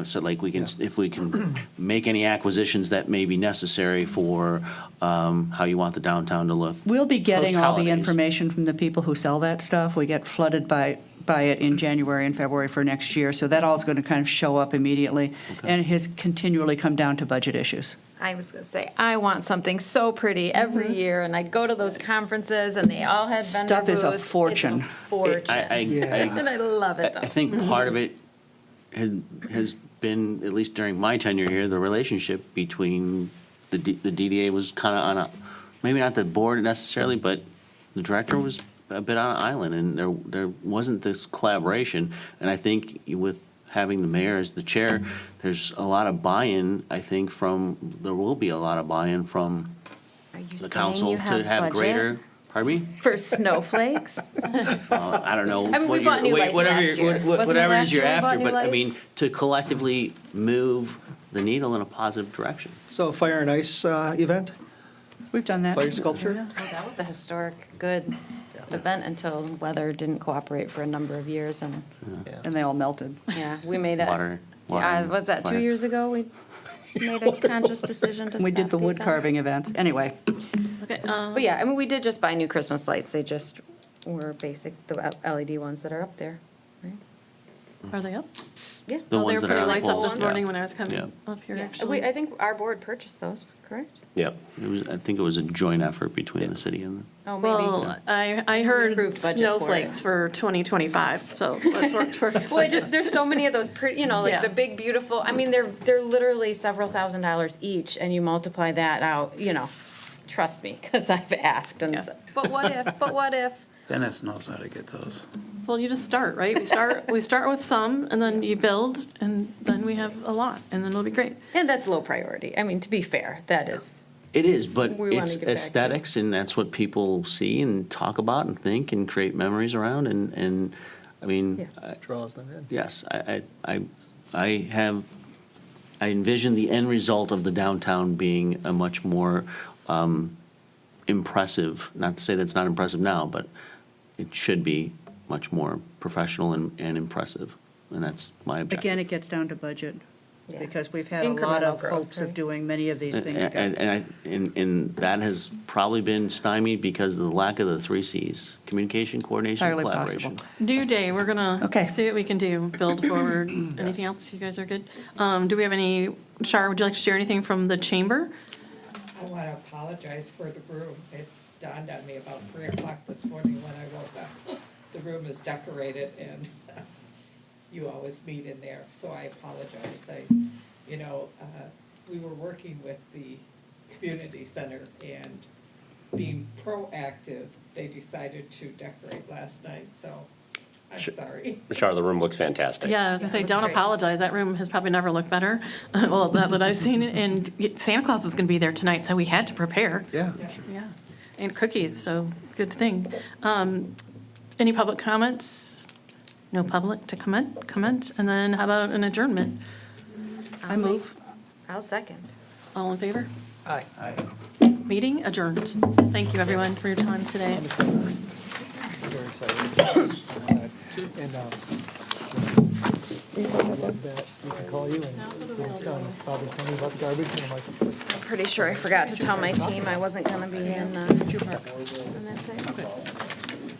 So like we can, if we can make any acquisitions that may be necessary for how you want the downtown to look. We'll be getting all the Post-holidays. information from the people who sell that stuff. We get flooded by it in January and February for next year, so that all's going to kind of show up immediately. And it has continually come down to budget issues. I was gonna say, I want something so pretty every year, and I'd go to those conferences, and they all had vendor Stuff is a booths. It's fortune. fortune. Yeah. And I love it, I though. think part of it has been, at least during my tenure here, the relationship between the DDA was kind of on a, maybe not the board necessarily, but the director was a bit on an island, and there wasn't this collaboration. And I think with having the mayor as the chair, there's a lot of buy-in, I think, there will be a lot of buy-in from Are you the saying council you to have have budget greater, pardon me? for snowflakes? I don't know. I mean, we what bought you're- new lights whatever last you're- year. what- Wasn't it Whatever it last is you're year we bought after, new but I mean, lights? to collectively move the needle in a positive direction. So fire and ice event, We've done that. fire sculpture? Oh, that was a historic, good event until weather didn't cooperate for a number of years, and, And they all melted. yeah, we made it. Water. Yeah, what's that, 2 fire. years ago? We made a conscious decision to We did stop the wood event. carving events. Anyway, Okay, But yeah, I mean, we did just buy new Christmas lights. They just were basic, the LED ones that are up there, right? are they up? Yeah. The Oh, they ones were that putting are on the lights up poles, this yeah. morning when I was coming Yeah. up here, Yeah, actually. I think our board purchased those, correct? Yep. I think it was a joint effort between the city and Oh, Well, I heard Approved budget for snowflakes it. for 2025, so let's work towards Well, that. there's so many of those pretty, like Yeah. the big, beautiful, I mean, they're literally several $1,000s each, and you multiply that out, trust me, because I've asked, and, Yeah. but what if? Dennis knows how to get those. Well, you just start, right? We start with some, and then you build, and then we have a lot, and then it'll be great. And that's low priority. I mean, to be fair, that is. It is, but We wanna it's get back to- aesthetics, and that's what people see and talk about and think and create memories around, and I mean, Yeah. Draws them in. yes, I envision the end result of the downtown being a much more impressive, not to say that's not impressive now, but it should be much more professional and impressive, and that's my objective. again, it gets down to budget, Yeah. because we've had a lot Incremental of growth, hopes of right? doing many of these things. And that has probably been stymied because of the lack of the 3 Cs: communication, coordination, and Entirely collaboration. possible. New day, we're gonna Okay. see what we can do, build forward. Anything else? You guys are good? Do we have any, Shar, would you like to share anything from the chamber? I want to apologize for the room. It dawned on me about 3 o'clock this morning when I woke up. The room is decorated and you always meet in there, so I apologize. We were working with the community center and being proactive, they decided to decorate last night, so I'm sorry. Char, the room looks fantastic. Yeah, I was gonna say, looks don't great. apologize. That room has probably never looked better. Well, that I've seen. And Santa Claus is gonna be there tonight, so we had to prepare. Yeah. Yeah, and cookies, so good thing. Any public comments? No public to comment, and then how about an adjournment? I move. I'll second. All in favor? Aye. Meeting adjourned. Thank you, everyone, for your time today. Very excited. And, I love that we can call you and when it's done, probably tell me about the garbage, and I'm like, I'm pretty sure I forgot to tell my team I wasn't gonna be in, on that side.